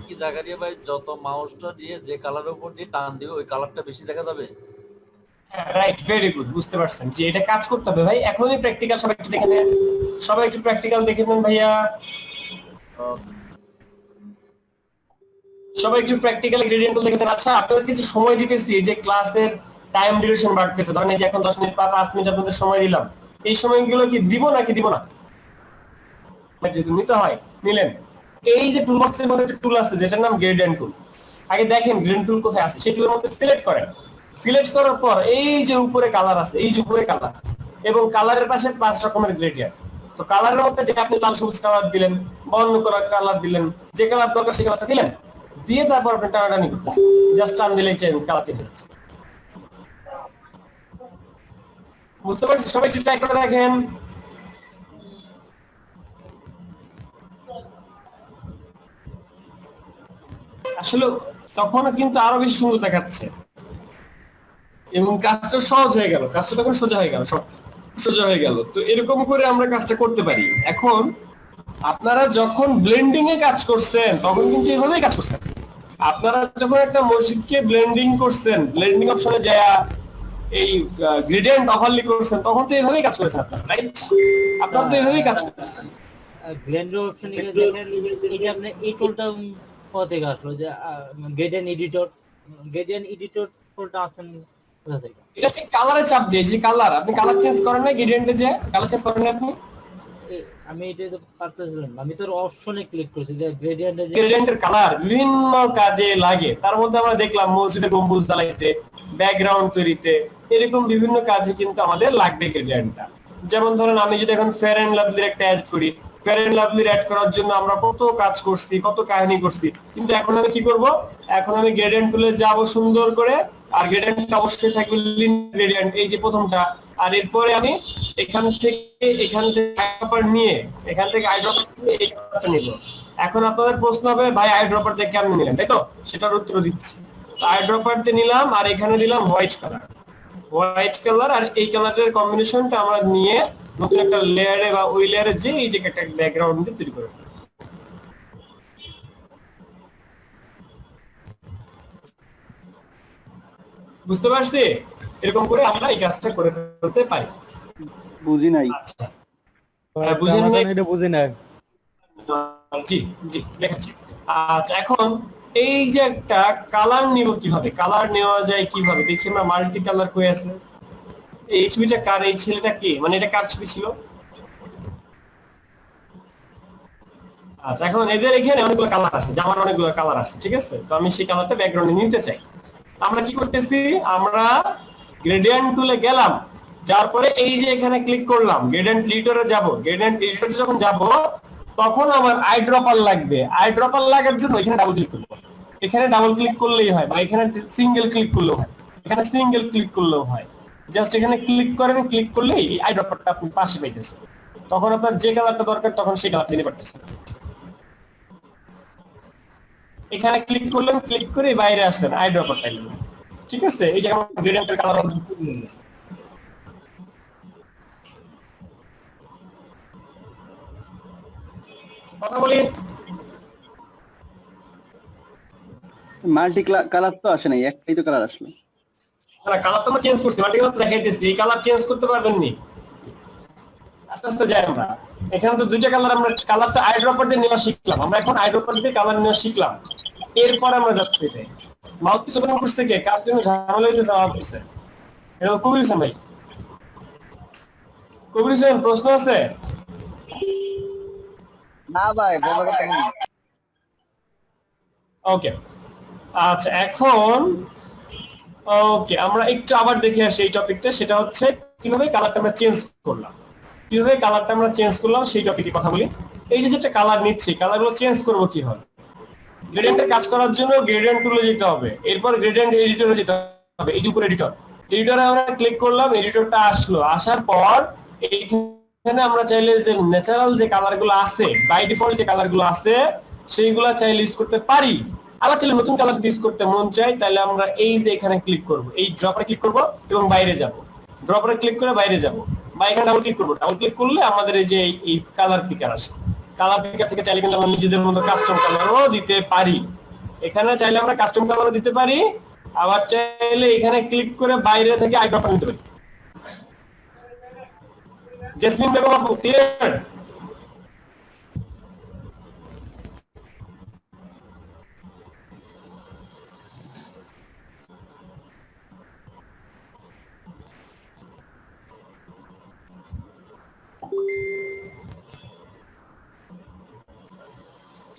কি জাকারিয়া ভাই, যত মাউসটা দিয়ে যে কালারের উপর দিয়ে টান দিবে ওই কালারটা বেশি দেখা যাবে? রাইট, ভেরি গুড, বুঝতে পারছেন যে এটা কাজ করতে হবে ভাই। এখনই প্র্যাকটিক্যাল সবাই একটু দেখে নেন, সবাই একটু প্র্যাকটিক্যাল দেখে নেন ভাইয়া। সবাই একটু প্র্যাকটিক্যাল গ্রেডিয়েন্ট দেখে নেন। আচ্ছা, আপনাদের কিছু সময় দিতেছি, এই যে ক্লাসের টাইম ডিউরেশন বাড়তেছে, ধরেন এই যে এখন 10 মিনিট বা 5 মিনিট আপনাদের সময় দিলাম, এই সময়গুলো কি দিব নাকি দিব না? যদি নিতে হয় নিলেন। এই যে টুল বক্সের মধ্যে একটা টুল আছে যেটার নাম গ্রেডিয়েন্ট টুল। আগে দেখেন গ্রেডিয়েন্ট টুল কোথায় আছে, সেই টুলের মধ্যে সিলেক্ট করেন। সিলেক্ট করার পর এই যে উপরে কালার আছে, এই যে উপরে কালার এবং কালারের পাশে 5 রকমের গ্রেডিয়েন্ট। তো কালারের মধ্যে যে আপনি লাল সবুজ কালার দিলেন, বর্ণ করা কালার দিলেন, যে কালার দরকার সেই কালারটা দিলেন, দিয়ে তারপর আপনি টানাটানি করতেছেন। জাস্ট টান দিলেই চেঞ্জ, কালার চেঞ্জ হচ্ছে। বুঝতে পারছি? সবাই একটু ট্রাই করে দেখেন। আসলে তখন কিন্তু আরো বেশি সুন্দর দেখাচ্ছে এবং কাজটা সহজ হয়ে গেল। কাজটা তখন সোজা হয়ে গেল, সোজা হয়ে গেল। তো এরকম করে আমরা কাজটা করতে পারি। এখন আপনারা যখন ব্লেন্ডিং এ কাজ করছেন তখন কিন্তু এইভাবেই কাজ করছেন। আপনারা যখন একটা মসজিদকে ব্লেন্ডিং করছেন, ব্লেন্ডিং অপশনে যায় এই গ্রেডিয়েন্ট ওভারলি করছেন, তখন তো এইভাবেই কাজ করেছেন আপনারা, রাইট? আপনারা তো এইভাবেই কাজ করছেন। ব্লেন্ডার অপশনে গিয়ে দেখেন এই যে আপনি এই টুলটা কোথা থেকে আসলো, যে গ্রেডিয়েন্ট এডিটর টুলটা আসেন কোথা থেকে? এটা হচ্ছে কালারে চাপ দিয়ে, যে কালার আপনি কালার চেঞ্জ করেন না গ্রেডিয়েন্টে, যে কালার চেঞ্জ করেন আপনি আমি এটা তো পারতেছিলাম না। আমি তো অপশনে ক্লিক করছি যে গ্রেডিয়েন্টের গ্রেডিয়েন্টের কালার বিভিন্ন কাজে লাগে, তার মধ্যে আমরা দেখলাম মসজিদে গম্বুজ জ্বালাইতে, ব্যাকগ্রাউন্ড তৈরিতে, এরকম বিভিন্ন কাজে কিন্তু আমাদের লাগবে গ্রেডিয়েন্টটা। যেমন ধরেন আমি যদি এখন ফেয়ার এন্ড লাভলির একটা অ্যাড করি, ফেয়ার এন্ড লাভলির অ্যাড করার জন্য আমরা কত কাজ করছি, কত কাহিনী করছি, কিন্তু এখন আমি কি করব, এখন আমি গ্রেডিয়েন্ট টুলে যাব সুন্দর করে, আর গ্রেডিয়েন্টটা অবশ্যই থাকবে লিনিয়ার গ্রেডিয়েন্ট, এই যে প্রথমটা। আর এরপরে আমি এখান থেকে আইড্রপার নিয়ে, এখান থেকে আইড্রপার নিয়ে এই কালারটা নিব। এখন আপনাদের প্রশ্ন হবে ভাই আইড্রপার দিয়ে কেমন নিলেন, তাই তো? সেটার উত্তর দিচ্ছি। আইড্রপার দিয়ে নিলাম আর এখানে দিলাম হোয়াইট কালার, হোয়াইট কালার আর এই কালারের কম্বিনেশনটা আমরা নিয়ে নতুন একটা লেয়ারে বা ওই লেয়ারে যে এই যে একটা ব্যাকগ্রাউন্ড দিয়ে তৈরি করে ফেলবো। বুঝতে পারছি? এরকম করে আমরা এই কাজটা করে ফেলতে পারি। বুঝি নাই। আচ্ছা, বুঝেন নাই? এটা বুঝি নাই। জি জি দেখাচ্ছি। আচ্ছা, এখন এই যে একটা কালার নিব, কিভাবে কালার নেওয়া যায় কিভাবে দেখি আমরা। মাল্টি কালার কই আছে? এই ছবিটা কার? এই ছেলেটা কে? মানে এটা কার ছবি ছিল? আচ্ছা, এখন এদের এখানে অনেকগুলো কালার আছে, জামার অনেকগুলো কালার আছে, ঠিক আছে? তো আমি সেই কালারটা ব্যাকগ্রাউন্ডে নিতে চাই। আমরা কি করতেছি, আমরা গ্রেডিয়েন্ট টুলে গেলাম, যার পরে এই যে এখানে ক্লিক করলাম, গ্রেডিয়েন্ট এডিটরে যাব। গ্রেডিয়েন্ট এডিটরে যখন যাব তখন আমার আইড্রপার লাগবে। আইড্রপার লাগার জন্য এখানে ডাবল ক্লিক করব। এখানে ডাবল ক্লিক করলেই হয়, বা এখানে সিঙ্গেল ক্লিক করলেও হয়, এখানে সিঙ্গেল ক্লিক করলেও হয়। জাস্ট এখানে ক্লিক করেন, ক্লিক করলেই এই আইড্রপারটা আপনি পাশে পাইতেছেন। তখন আপনার যে কালারটা দরকার তখন সেই কালারটা নিতে পারতেছেন। এখানে ক্লিক করলেন, ক্লিক করে বাইরে আসলেন, আইড্রপার পাইলেন, ঠিক আছে? এই যে আমার গ্রেডিয়েন্টের কালার কথা বলি। মাল্টি কালার তো আসে নাই, একটাই তো কালার আসলো। না, কালার তো আমরা চেঞ্জ করছি, মাল্টি কালার দেখাইতেছি। এই কালার চেঞ্জ করতে পারবেন নি, আস্তে আস্তে যাই আমরা। এখানে তো দুইটা কালার, আমরা কালারটা আইড্রপার দিয়ে নেওয়া শিখলাম। আমরা এখন আইড্রপার দিয়ে কালার নেওয়া শিখলাম, এরপর আমরা যাচ্ছি এটাই। মাউথপিস ওপেন করতে গিয়ে কাজ জন্য ঝামেলা হইতেছে আমার অফিসে। এটা কবির হোসেন ভাই, কবির হোসেন প্রশ্ন আছে? না ভাই, ওকে আচ্ছা, এখন ওকে আমরা একটু আবার দেখে আসি এই টপিকটা। সেটা হচ্ছে কিভাবে কালারটা আমরা চেঞ্জ করলাম, কিভাবে কালারটা আমরা চেঞ্জ করলাম সেই টপিকে কথা বলি। এই যে যেটা কালার নিচ্ছি, কালারগুলো চেঞ্জ করবো কিভাবে? গ্রেডিয়েন্টের কাজ করার জন্য গ্রেডিয়েন্ট টুলে যেতে হবে, এরপর গ্রেডিয়েন্ট এডিটরে যেতে হবে। এই যে উপরে এডিটর, এডিটরে আমরা ক্লিক করলাম, এডিটরটা আসলো। আসার পর এইখানে আমরা চাইলে যে ন্যাচারাল যে কালারগুলো আছে, বাই ডিফল্ট যে কালারগুলো আছে, সেইগুলা চাইলে ইউজ করতে পারি। আবার চাইলে নতুন কালার ইউজ করতে মন চাই, তাহলে আমরা এই যে এখানে ক্লিক করব, এই ড্রপে ক্লিক করব এবং বাইরে যাব। ড্রপে ক্লিক করে বাইরে যাব, বা এখানে ডাবল ক্লিক করব। ডাবল ক্লিক করলে আমাদের এই যে এই কালার পিকার আসে। কালার পিকার থেকে চাইলে কিন্তু আমরা নিজেদের মতো কাস্টম কালারও দিতে পারি। এখানে চাইলে আমরা কাস্টম কালারও দিতে পারি, আবার চাইলে এখানে ক্লিক করে বাইরে থেকে আইড্রপার নিতে পারি। জেসমিন বেগম আপু ক্লিয়ার?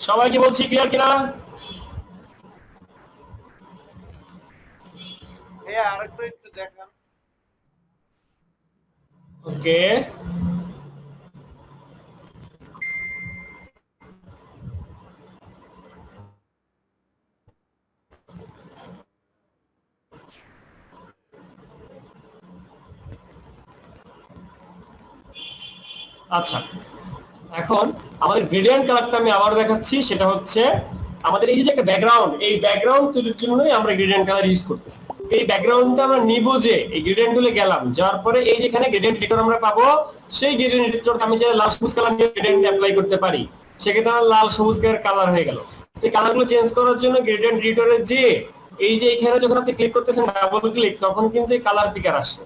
সবাইকে বলছি ক্লিয়ার কিনা? হ্যাঁ, আরেকটু একটু দেখান। ওকে, আচ্ছা এখন আমাদের গ্রেডিয়েন্ট কালারটা আমি আবার দেখাচ্ছি। সেটা হচ্ছে আমাদের এই যে একটা ব্যাকগ্রাউন্ড, এই ব্যাকগ্রাউন্ড তৈরির জন্যই আমরা গ্রেডিয়েন্ট কালার ইউজ করতেছি। এই ব্যাকগ্রাউন্ডটা আমরা নিব, যে এই গ্রেডিয়েন্ট টুলে গেলাম, যাওয়ার পরে এই যেখানে গ্রেডিয়েন্ট এডিটর আমরা পাবো, সেই গ্রেডিয়েন্ট এডিটর আমি চাইলে লাল সবুজ কালার নিয়ে গ্রেডিয়েন্ট অ্যাপ্লাই করতে পারি। সেক্ষেত্রে আমার লাল সবুজ কালার হয়ে গেল। এই কালারগুলো চেঞ্জ করার জন্য গ্রেডিয়েন্ট এডিটরে যে এই যে এখানে যখন আপনি ক্লিক করতেছেন ডাবল ক্লিক, তখন কিন্তু এই কালার পিকার আসে,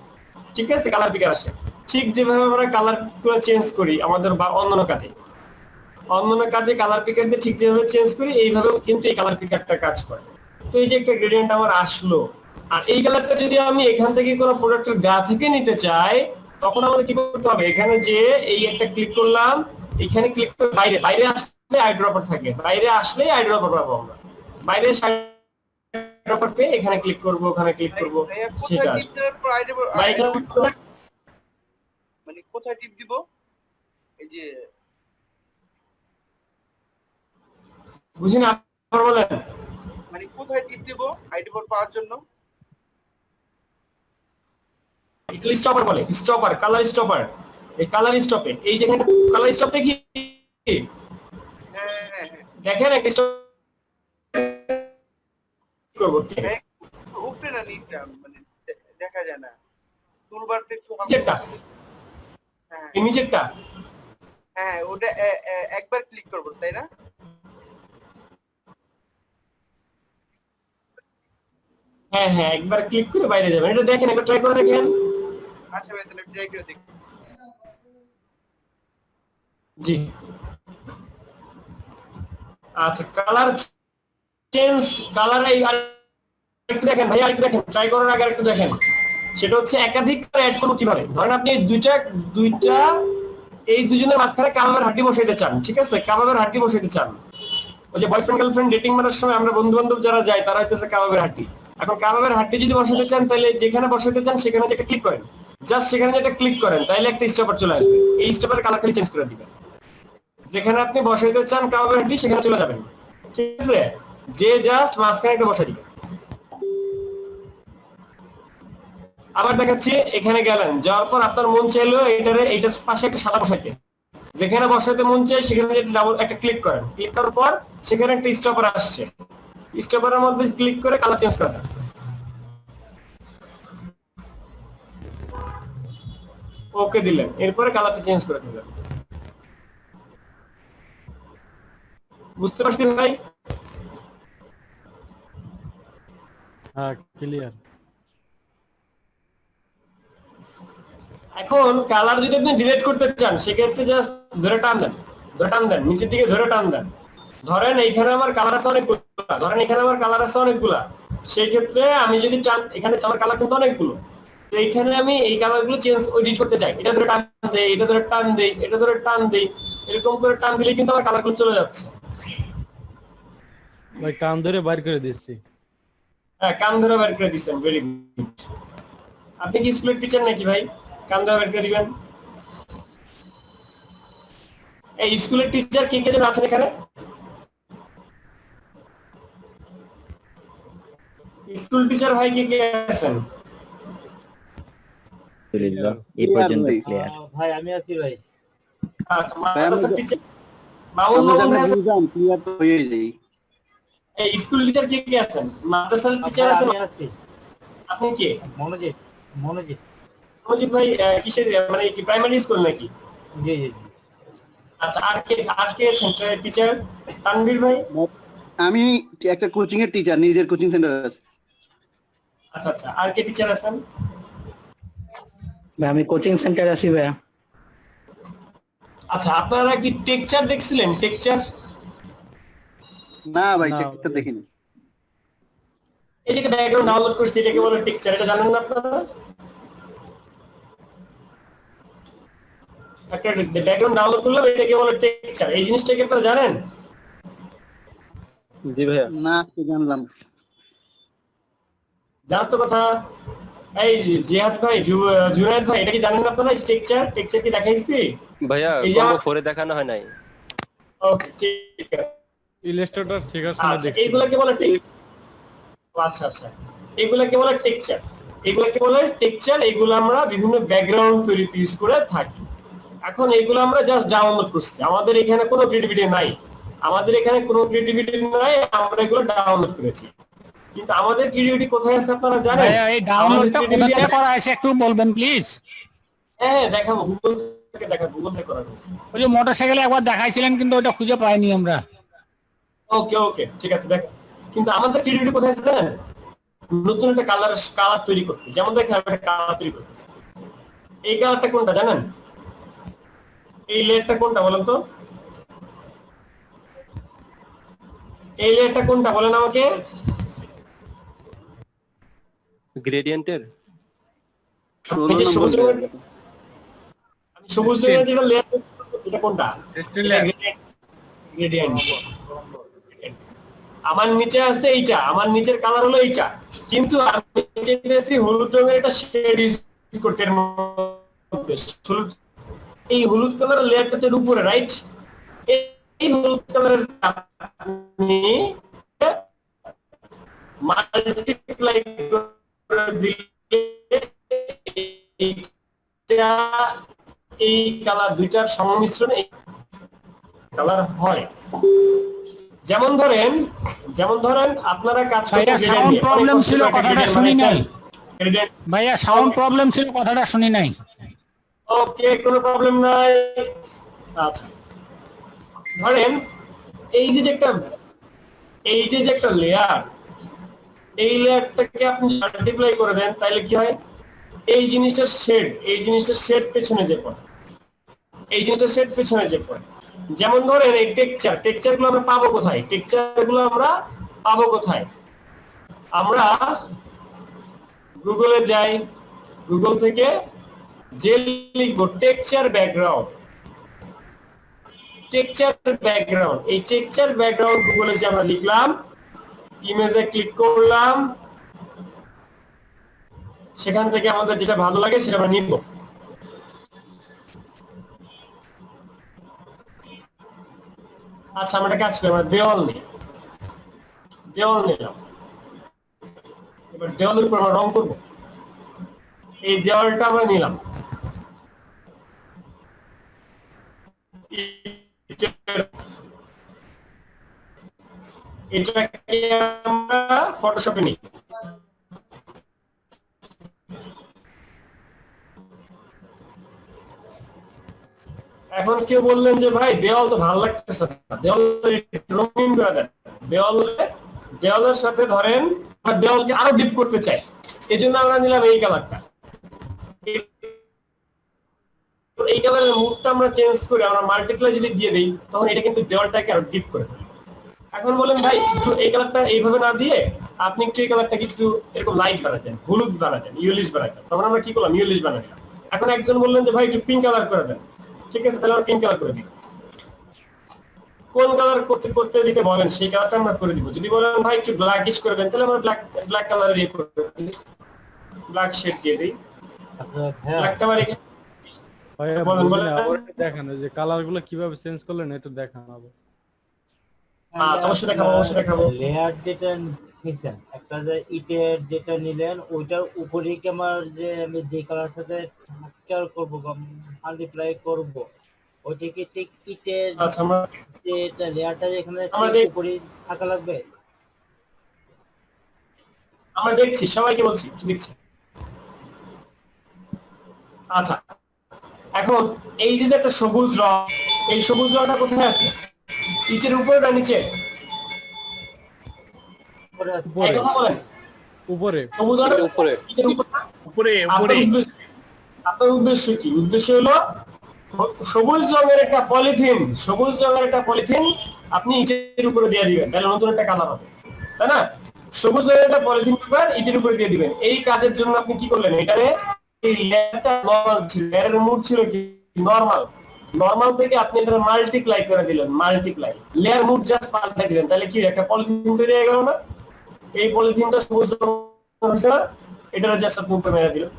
ঠিক আছে? কালার পিকার আসে। ঠিক যেভাবে আমরা কালারগুলো চেঞ্জ করি আমাদের বা অন্যান্য কাজে কালার পিকার দিয়ে ঠিক যেভাবে চেঞ্জ করি, এইভাবেও কিন্তু এই কালার পিকারটা কাজ করে। তো এই যে একটা গ্রেডিয়েন্ট আমার আসলো, আর এই কালারটা যদি আমি এখান থেকে কোনো প্রোডাক্টের গা থেকে নিতে চাই, তখন আমাদের কি করতে হবে, এখানে যে এই একটা ক্লিক করলাম, এখানে ক্লিক করে বাইরে, বাইরে আসলে আইড্রপার থাকে, বাইরে আসলে আইড্রপার পাবো আমরা, বাইরে আইড্রপার পেয়ে এখানে ক্লিক করব, ওখানে ক্লিক করব, সেটা মানে কোথায় টিপ দিব? এই যে বুঝিনি, আবার বলেন। মানে কোথায় টিপ দিব আইডি বোর্ড পাওয়ার জন্য? স্টপার বলে, স্টপার, কালার স্টপার, এই কালার স্টপে, এই যেখানে কালার স্টপ দেখি দেখেন একটা স্টপ করব, উপরে না নিচটা মানে দেখা যায় না, টুলবারটা একটু নিচেরটা, এই নিচেরটা, হ্যাঁ ওটা একবার ক্লিক করব তাই না? হ্যাঁ হ্যাঁ, একবার ক্লিক করে বাইরে যাবেন, এটা দেখেন, একবার ট্রাই করে দেখেন। আচ্ছা ভাই তাহলে ট্রাই করে দেখি। জি আচ্ছা, কালার চেঞ্জ, কালার এই আরেকটু দেখেন ভাই, আরেকটু দেখেন, ট্রাই করার আগে আরেকটু দেখেন, সেটা হচ্ছে একাধিক অ্যাড করব কিভাবে। ধরেন আপনি দুইটা এই দুজনের মাঝখানে কাবাবের হাড্ডি বসাইতে চান, ঠিক আছে, কাবাবের হাড্ডি বসাইতে চান, ওই যে বয়ফ্রেন্ড গার্লফ্রেন্ড ডেটিং মারার সময় আমরা বন্ধু বান্ধব যারা যাই তারা হইতেছে কাবাবের হাড্ডি। এখন কাবাবের হাড্ডি যদি বসাতে চান, তাহলে যেখানে বসাতে চান সেখানে যেটা ক্লিক করেন, জাস্ট সেখানে যেটা ক্লিক করেন, তাহলে একটা স্টপার চলে আসবে, এই স্টপারের কালার খালি চেঞ্জ করে দিবেন, যেখানে আপনি বসাইতে চান কাবাবের হাড্ডি সেখানে চলে যাবেন, ঠিক আছে, যে জাস্ট মাঝখানে একটা বসাই দিবেন। আবার দেখাচ্ছি, এখানে গেলেন, যাওয়ার পর আপনার মন চাইলো এইটার পাশে একটা সাদা বসাইতে, যেখানে বসাইতে মন চাই সেখানে ডাবল একটা ক্লিক করেন, ক্লিক করার পর সেখানে একটা স্টপার আসছে, স্টপারের মধ্যে ক্লিক করে কালার চেঞ্জ করা, ওকে দিলেন, এরপরে কালারটা চেঞ্জ করে দিলেন। বুঝতে পারছেন ভাই? হ্যাঁ, ক্লিয়ার। এখন কালার যদি আপনি ডিলিট করতে চান, সেক্ষেত্রে জাস্ট ধরে টান দেন, নিচের দিকে ধরে টান দেন, ধরেন এইখানে আমার কালার আছে অনেকগুলা, ধরেন এখানে আমার কালার আছে অনেকগুলা, সেই ক্ষেত্রে আমি যদি চান, এখানে আমার কালার কিন্তু অনেকগুলো, তো এইখানে আমি এই কালারগুলো চেঞ্জ এডিট করতে চাই, এটা ধরে টান দেই, এটা ধরে টান দেই, এটা ধরে টান দেই, এরকম করে টান দিলে কিন্তু আমার কালারগুলো চলে যাচ্ছে। ভাই কান ধরে বাইর করে দিচ্ছি। হ্যাঁ, কান ধরে বের করে দিচ্ছেন, ভেরি গুড। আপনি কি স্কুলের টিচার নাকি ভাই? কান ধরে বের করে দিবেন। এই স্কুলের টিচার কে কে আছেন এখানে? স্কুল টিচার ভাই কে কে আছেন? এই পর্যন্ত ক্লিয়ার। ভাই আমি আছি ভাই। আচ্ছা, মাদ্রাসা টিচার মামুন ভাই আছেন? ক্লিয়ার তো হয়ে যায়। এই স্কুল টিচার কে কে আছেন? মাদ্রাসার টিচার আছেন? আপনি কে? মনোজিৎ। মনোজিৎ ভাই কিসের, মানে কি প্রাইমারি স্কুল নাকি? জি জি। আচ্ছা, আর কে আছেন টিচার? তানভীর ভাই? আমি একটা কোচিং এর টিচার, নিজের কোচিং সেন্টার আছে। আচ্ছা আচ্ছা, আর কে টিচার আছেন? ভাই আমি কোচিং সেন্টার আছি ভাই। আচ্ছা, আপনারা কি টেকচার দেখছিলেন? টেকচার? না ভাই, টেকচার দেখিনি। এই যে ব্যাকগ্রাউন্ড ডাউনলোড করছি, এটাকে বলে টেকচার, এটা জানেন না আপনারা? একটা ব্যাকগ্রাউন্ড ডাউনলোড করলাম, এটাকে বলে টেকচার, এই জিনিসটা কি আপনারা জানেন? জি ভাইয়া। না, জানলাম। জানার তো কথা। এই জিহাদ ভাই, জুনায়েদ ভাই, এটা কি জানেন না আপনারা? টেকচার কি দেখাইছি ভাইয়া? এই যে ফোরে দেখানো হয় নাই। ওকে, ঠিক আছে। ইলাস্ট্রেটর শেখার সময় আচ্ছা, দেখছি। এইগুলাকে বলে টেকচার। আচ্ছা আচ্ছা, এগুলাকে বলে টেকচার, এগুলো আমরা বিভিন্ন ব্যাকগ্রাউন্ড তৈরিতে ইউজ করে থাকি। এখন এগুলো আমরা জাস্ট ডাউনলোড করছি, আমাদের এখানে কোনো ক্রিয়েটিভিটি নাই, আমরা এগুলো ডাউনলোড করেছি। কিন্তু আমাদের ক্রিয়েটিভিটি কোথায় আছে আপনারা জানেন? এই ডাউনলোডটা কোথা থেকে করা হয়েছে একটু বলবেন প্লিজ? হ্যাঁ, দেখাবো, গুগল থেকে করা হয়েছে। ওই যে মোটরসাইকেলে একবার দেখাইছিলেন, কিন্তু ওটা খুঁজে পাইনি আমরা। ওকে, ঠিক আছে, দেখেন। কিন্তু আমাদের ক্রিয়েটিভিটি কোথায় আছে জানেন? নতুন একটা কালার তৈরি করতে। যেমন দেখেন, আমি একটা কালার তৈরি করতেছি, এই কালারটা কোনটা জানেন? এই লেয়ারটা কোনটা বলেন তো? এই লেয়ারটা কোনটা বলেন আমাকে? গ্রেডিয়েন্টের। সবুজ রঙের যেটা লেয়ার, এটা কোনটা? গ্রেডিয়েন্ট। আমার নিচে আছে এইটা, আমার নিচের কালার হলো এইটা, কিন্তু আমি চাইতেছি হলুদ রঙের একটা শেড ইউজ করতে। এর মধ্যে এই হলুদ কালারের লেয়ারটা তো উপরে, রাইট? এই হলুদ কালারের আপনি মাল্টিপ্লাই করে দিলে এই কালার দুইটার সংমিশ্রণ এই কালার হয়। যেমন ধরেন আপনারা কাজ ভাইয়া সাউন্ড প্রবলেম ছিল, কথাটা শুনি নাই। ভাইয়া সাউন্ড প্রবলেম ছিল, কথাটা শুনি নাই। ওকে, কোনো প্রবলেম নাই। আচ্ছা, ধরেন এই যে একটা লেয়ার, এই লেয়ারটাকে আপনি মাল্টিপ্লাই করে দেন, তাহলে কি হয়? এই জিনিসটার শেড পেছনে যে পড়ে, যেমন ধরেন এই টেক্সচার গুলো আমরা পাবো কোথায়? আমরা গুগলে যাই, গুগল থেকে যে লিখবো টেক্সচার ব্যাকগ্রাউন্ড, এই টেক্সচার ব্যাকগ্রাউন্ড গুগলে যে আমরা লিখলাম, ইমেজে ক্লিক করলাম, সেখান থেকে আমাদের যেটা ভালো লাগে সেটা আমরা নিব। আচ্ছা, আমরা একটা কাজ করি, আমরা দেওয়াল নিলাম। এবার দেওয়ালের উপর আমরা রং করবো। এই দেওয়ালটা আমরা নিলাম, এটাকে আমরা ফটোশপে নিই। এখন কেউ বললেন যে ভাই দেওয়াল তো ভালো লাগতেছে না, দেওয়াল রঙিন করে দেন। দেওয়ালের সাথে ধরেন দেওয়ালকে আরো ডিপ করতে চাই, এই জন্য আমরা নিলাম এই কালারটা। এই কালারের মুডটা আমরা চেঞ্জ করে আমরা মাল্টিপ্লাই যদি দিয়ে দিই, তখন এটা কিন্তু দেওয়ালটাকে আরো ডিপ করে দেয়। এখন বলেন ভাই একটু এই কালারটা এইভাবে না দিয়ে আপনি একটু এই কালারটাকে একটু এরকম লাইট বানাতেন, হলুদ বানাতেন, ইয়েলিশ বানাতেন, তখন আমরা কি করলাম? ইয়েলিশ বানালাম। এখন একজন বললেন যে ভাই একটু পিঙ্ক কালার করে দেন, ঠিক আছে, তাহলে আমরা পিঙ্ক কালার করে দিই। কোন কালার করতে দিতে বলেন সেই কালারটা আমরা করে দিব। যদি বলেন ভাই একটু ব্ল্যাকিশ করে দেন, তাহলে আমরা ব্ল্যাক কালারের ইয়ে করে দিই, ব্ল্যাক শেড দিয়ে দিই। ব্ল্যাকটা আবার এখানে দেখেন যে কালার গুলো কিভাবে চেঞ্জ করলেন, এটা দেখান আবার। আচ্ছা, অবশ্যই দেখাবো। লেয়ার যেটা নিছেন, একটা যে ইটের যেটা নিলেন, ওইটার উপরে কি আমার যে আমি যে কালার সাথে মিক্সচার করব বা মাল্টিপ্লাই করব, ওইটা কি ঠিক ইটের যে লেয়ারটা যেখানে উপরে থাকা লাগবে? আমরা দেখছি, সবাইকে বলছি, দেখছি। আচ্ছা, এখন এই যে একটা সবুজ রং, এই সবুজ রংটা কোথায় আছে? ইটের উপরে না নিচে? উপরে। আপনার উদ্দেশ্য কি? উদ্দেশ্য হলো সবুজ রঙের একটা পলিথিন আপনি ইটের উপরে দিয়ে দিবেন, তাহলে নতুন একটা কালার হবে, তাই না? সবুজ রঙের একটা পলিথিন পেপার ইটের উপরে দিয়ে দিবেন। এই কাজের জন্য আপনি কি করলেন? এটারে এই লেয়ারটা নরমাল ছিল, লেয়ারের মুড ছিল কি নরমাল থেকে আপনি এটা মাল্টিপ্লাই করে দিলেন, লেয়ার মুড জাস্ট পাল্টে দিলেন, তাহলে কি একটা পলিথিন তৈরি হয়ে গেল না? এই পলিথিনটা সবুজ রঙ হয়েছে না, এটা জাস্ট আপনি উপরে মেরে দিলেন।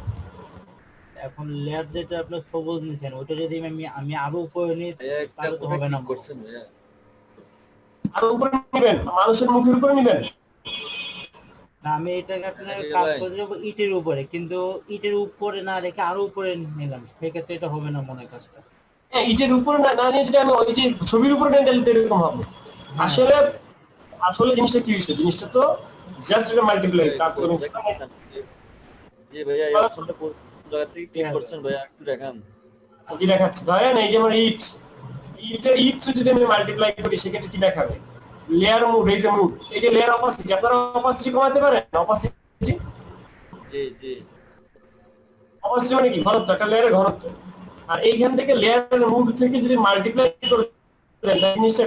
এখন লেয়ার যেটা আপনি সবুজ নিছেন, ওটা যদি আমি আরো উপরে নিই তাহলে তো হবে না। করছেন ভাইয়া, আরো উপরে নেবেন, মানুষের মুখের উপরে নেবেন না? আমি এটাকে আপনার কাজ করে দেব ইটের উপরে, কিন্তু ইটের উপরে না রেখে আরো উপরে নিলাম, সেক্ষেত্রে এটা হবে না মনে কাজটা। হ্যাঁ, ইটের উপরে না নিয়ে যদি আমি ওই যে ছবির উপরে নেই, তাহলে এরকম হবে। আসলে জিনিসটা কি হয়েছে? জিনিসটা তো জাস্ট এটা মাল্টিপ্লাই জি ভাইয়া, এই অপশনটা কোন জায়গা থেকে ক্লিক করছেন ভাইয়া, একটু দেখান। জি দেখাচ্ছি। ধরেন এই যে আমার ইট যদি আমি মাল্টিপ্লাই করি, সেক্ষেত্রে কি দেখাবে? লেয়ার মুড, এই যে মুড, এই যে লেয়ার অপাসিটি, আপনারা অপাসিটি কমাতে পারেন? অপাসিটি অপাসিটি মানে কি? ঘনত্ব, একটা লেয়ারের ঘনত্ব। আর এইখান থেকে লেয়ারের মুড থেকে যদি মাল্টিপ্লাই করে দেন, জিনিসটা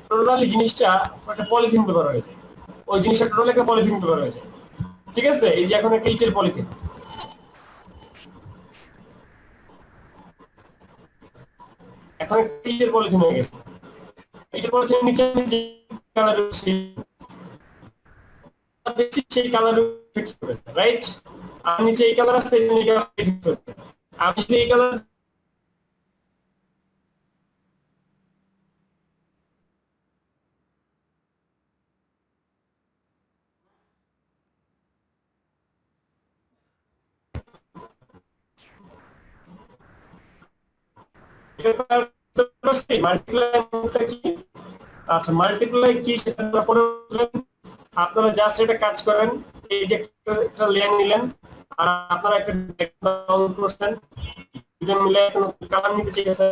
টোটালি জিনিসটা একটা পলিথিন পেপার হয়েছে। ওই জিনিসটা টোটালি একটা পলিথিন পেপার হয়েছে, ঠিক আছে? এই যে এখন একটা ইটের পলিথিন, এখন ইটের পলিথিন হয়ে গেছে। ইটের পলিথিনের নিচে আমি যে কালার দেখছি সেই কালার রাইট, আমি নিচে এই কালার আছে এই কালার, আমি যদি এই কালার আচ্ছা মাল্টিপ্লাই কি সেটা পরে আপনারা জাস্ট এটা কাজ করেন, এই যে একটা লেয়ার নিলেন আর আপনারা একটা ডাউনলোড করছেন, দুটো মিলে কোনো কালার নিতে চাইছে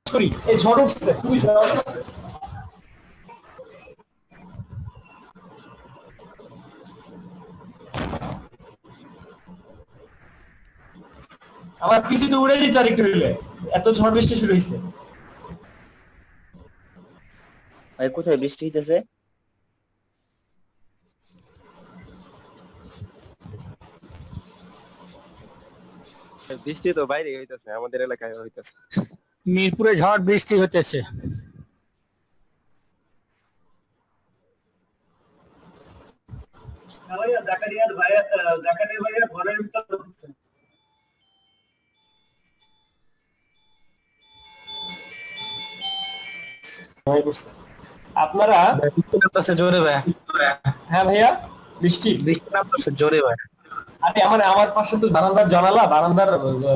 সরি এই ঝড় উঠছে খুবই ঝড় উঠছে। আমার পিসি তো উড়ে যেত আরেকটু হইলে, এত ঝড় বৃষ্টি শুরু হয়েছে। ভাই কোথায় বৃষ্টি হইতেছে? বৃষ্টি তো বাইরে হইতেছে, আমাদের এলাকায় হইতেছে। মিরপুরে ঝড় বৃষ্টি হতেছে। ভাইয়া জাকারিয়ার ভাইয়া ঘরের ভিতরে ঢুকছে। আপনারা জোরে ভাই, হ্যাঁ ভাইয়া বৃষ্টি নামতেছে জোরে ভাই। আরে আমার পাশে তো বারান্দার জানালা, বারান্দার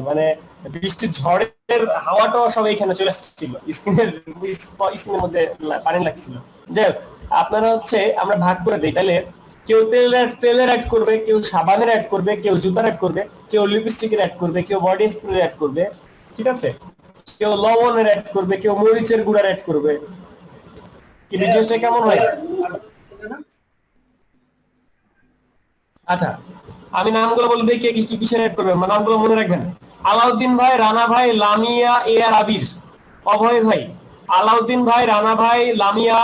মানে বৃষ্টির ঝড়ের হাওয়াটা সব এখানে চলে আসছিল, স্ক্রিনের মধ্যে পানি লাগছিল। যাই হোক, আপনারা হচ্ছে আমরা ভাগ করে দিই, তাহলে কেউ তেলের অ্যাড করবে, কেউ সাবানের অ্যাড করবে, কেউ জুতার অ্যাড করবে, কেউ লিপস্টিকের অ্যাড করবে, কেউ বডি স্প্রে অ্যাড করবে, ঠিক আছে, কেউ লবণের অ্যাড করবে, কেউ মরিচের গুঁড়ার অ্যাড করবে। কি বিজনেসটা কেমন হয়? আচ্ছা আমি নামগুলো বলে দিই কে কি কিসের অ্যাড করবে, নামগুলো মনে রাখবেন। আলাউদ্দিন ভাই, রানা ভাই, লামিয়া, এ আর আবির, অভয় ভাই। আলাউদ্দিন ভাই, রানা ভাই, লামিয়া,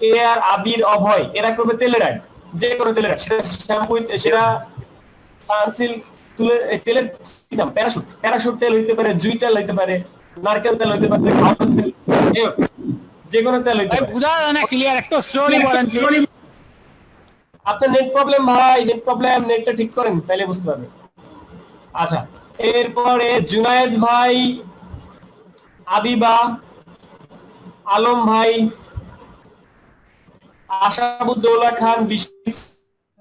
এ আর আবির, অভয়, এরা করবে তেলের অ্যাড, যে কোনো তেলের অ্যাড, সেটা শ্যাম্পু, সেটা সানসিল্ক তেলের কি নাম, প্যারাশুট তেল হইতে পারে, জুই তেল হইতে পারে, নারকেল তেল হইতে পারে, খাওয়ার তেল, যে কোনো তেল হইতে পারে। বুঝা যায় না ক্লিয়ার, একটু স্লোলি বলেন। আপনার নেট প্রবলেম ভাই, নেট প্রবলেম, নেটটা ঠিক করেন তাহলে বুঝতে পারবেন। আচ্ছা এরপরে জুনায়েদ ভাই, আবিবা, আলম ভাই, Ashabuddaula Khan, Biswajit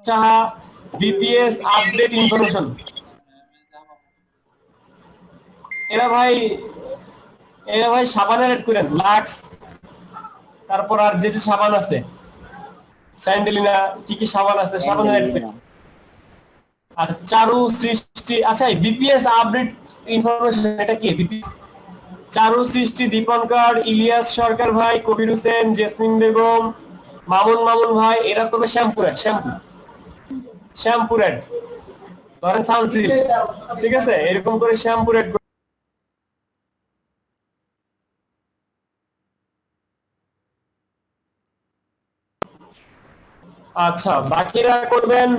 Saha, BPS update information. এরা ভাই সাবানের অ্যাড করেন, লাক্স, তারপর আর যে যে সাবান আছে স্যান্ডেলিনা, কি সাবান আছে সাবানের অ্যাড করেন। আচ্ছা চারু সৃষ্টি, আচ্ছা বিপিএস আপডেট ইনফরমেশন এটা কি? বিপিএস চারু সৃষ্টি, দীপঙ্কর, ইলিয়াস সরকার ভাই, কবির হোসেন, জেসমিন বেগম, মামুন ভাই, এরা করবে শ্যাম্পু অ্যাড, ধরেন সানসিল্ক, ঠিক আছে, এরকম করে শ্যাম্পু অ্যাড। আচ্ছা বাকিরা করবেন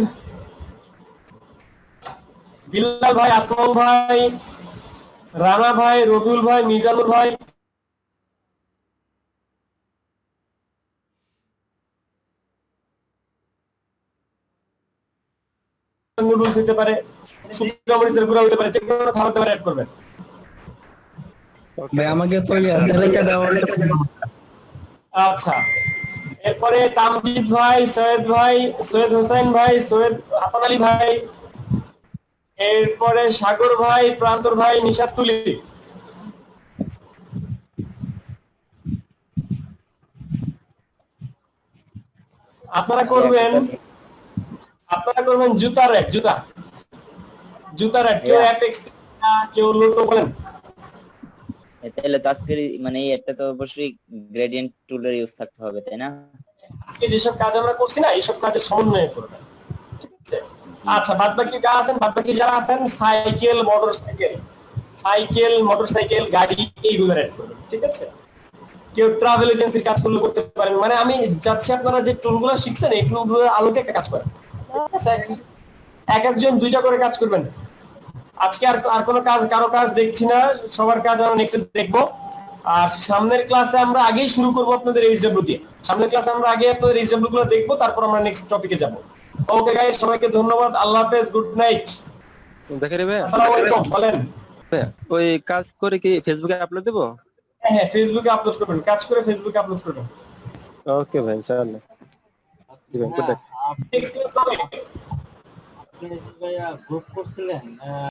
বিল্লাল ভাই, আসমাউল ভাই, রানা ভাই, রবিউল ভাই, মিজানুর ভাই, নুডলস হতে পারে, শুকনো মরিচের গুঁড়া হতে পারে, যে কোনো খাবার দাবার অ্যাড করবেন। ভাই আমাকে তো তালিকা দাও। আচ্ছা এরপরে তামজিদ ভাই, সৈয়দ হোসেন ভাই, সৈয়দ হাসান আলী ভাই, এরপরে সাগর ভাই, প্রান্তর ভাই, নিশাত তুলি। আপনারা করবেন জুতার রেট, কেউ অ্যাপেক্স, কেউ লোটো বলেন। তাহলে তো আজকের মানে এটা তো অবশ্যই গ্রেডিয়েন্ট টুলের ইউজ থাকতে হবে, তাই না? আজকে যেসব কাজ আমরা করছি না, এইসব কাজের সমন্বয় করবেন, ঠিক আছে? আচ্ছা বাদবাকি যারা আছেন সাইকেল, মোটরসাইকেল, গাড়ি, এইগুলো অ্যাড করবেন, ঠিক আছে? কেউ ট্রাভেল এজেন্সির কাজ করলে করতে পারেন। মানে আমি যাচ্ছি আপনারা যে টুলগুলো শিখছেন এই টুলগুলোর আলোকে একটা কাজ করেন, ঠিক আছে? এক একজন 2টা করে কাজ করবেন। আজকে আর কোনো কাজ, কারো কাজ দেখছি না, সবার কাজ আমরা নেক্সট দেখবো। আর সামনের ক্লাসে আমরা আগেই শুরু করব আপনাদের এইচডব্লিউ দিয়ে। সামনের ক্লাসে আমরা আগে আপনাদের এইচডব্লিউ গুলো দেখবো, তারপর আমরা নেক্সট টপিকে যাব। ওকে গাইস, সবাইকে ধন্যবাদ, আল্লাহ হাফেজ, গুড নাইট। জাকির ভাই, আসসালামু আলাইকুম। বলেন। ওই কাজ করে কি ফেসবুকে আপলোড দেবো? হ্যাঁ, ফেসবুকে আপলোড করবেন, কাজ করে ফেসবুকে আপলোড করবেন। ওকে ভাই, ইনশাআল্লাহ। জি ভাই, গুড নাইট। নেক্সট ক্লাস হবে। আপনি ভাইয়া গ্রুপ করছিলেন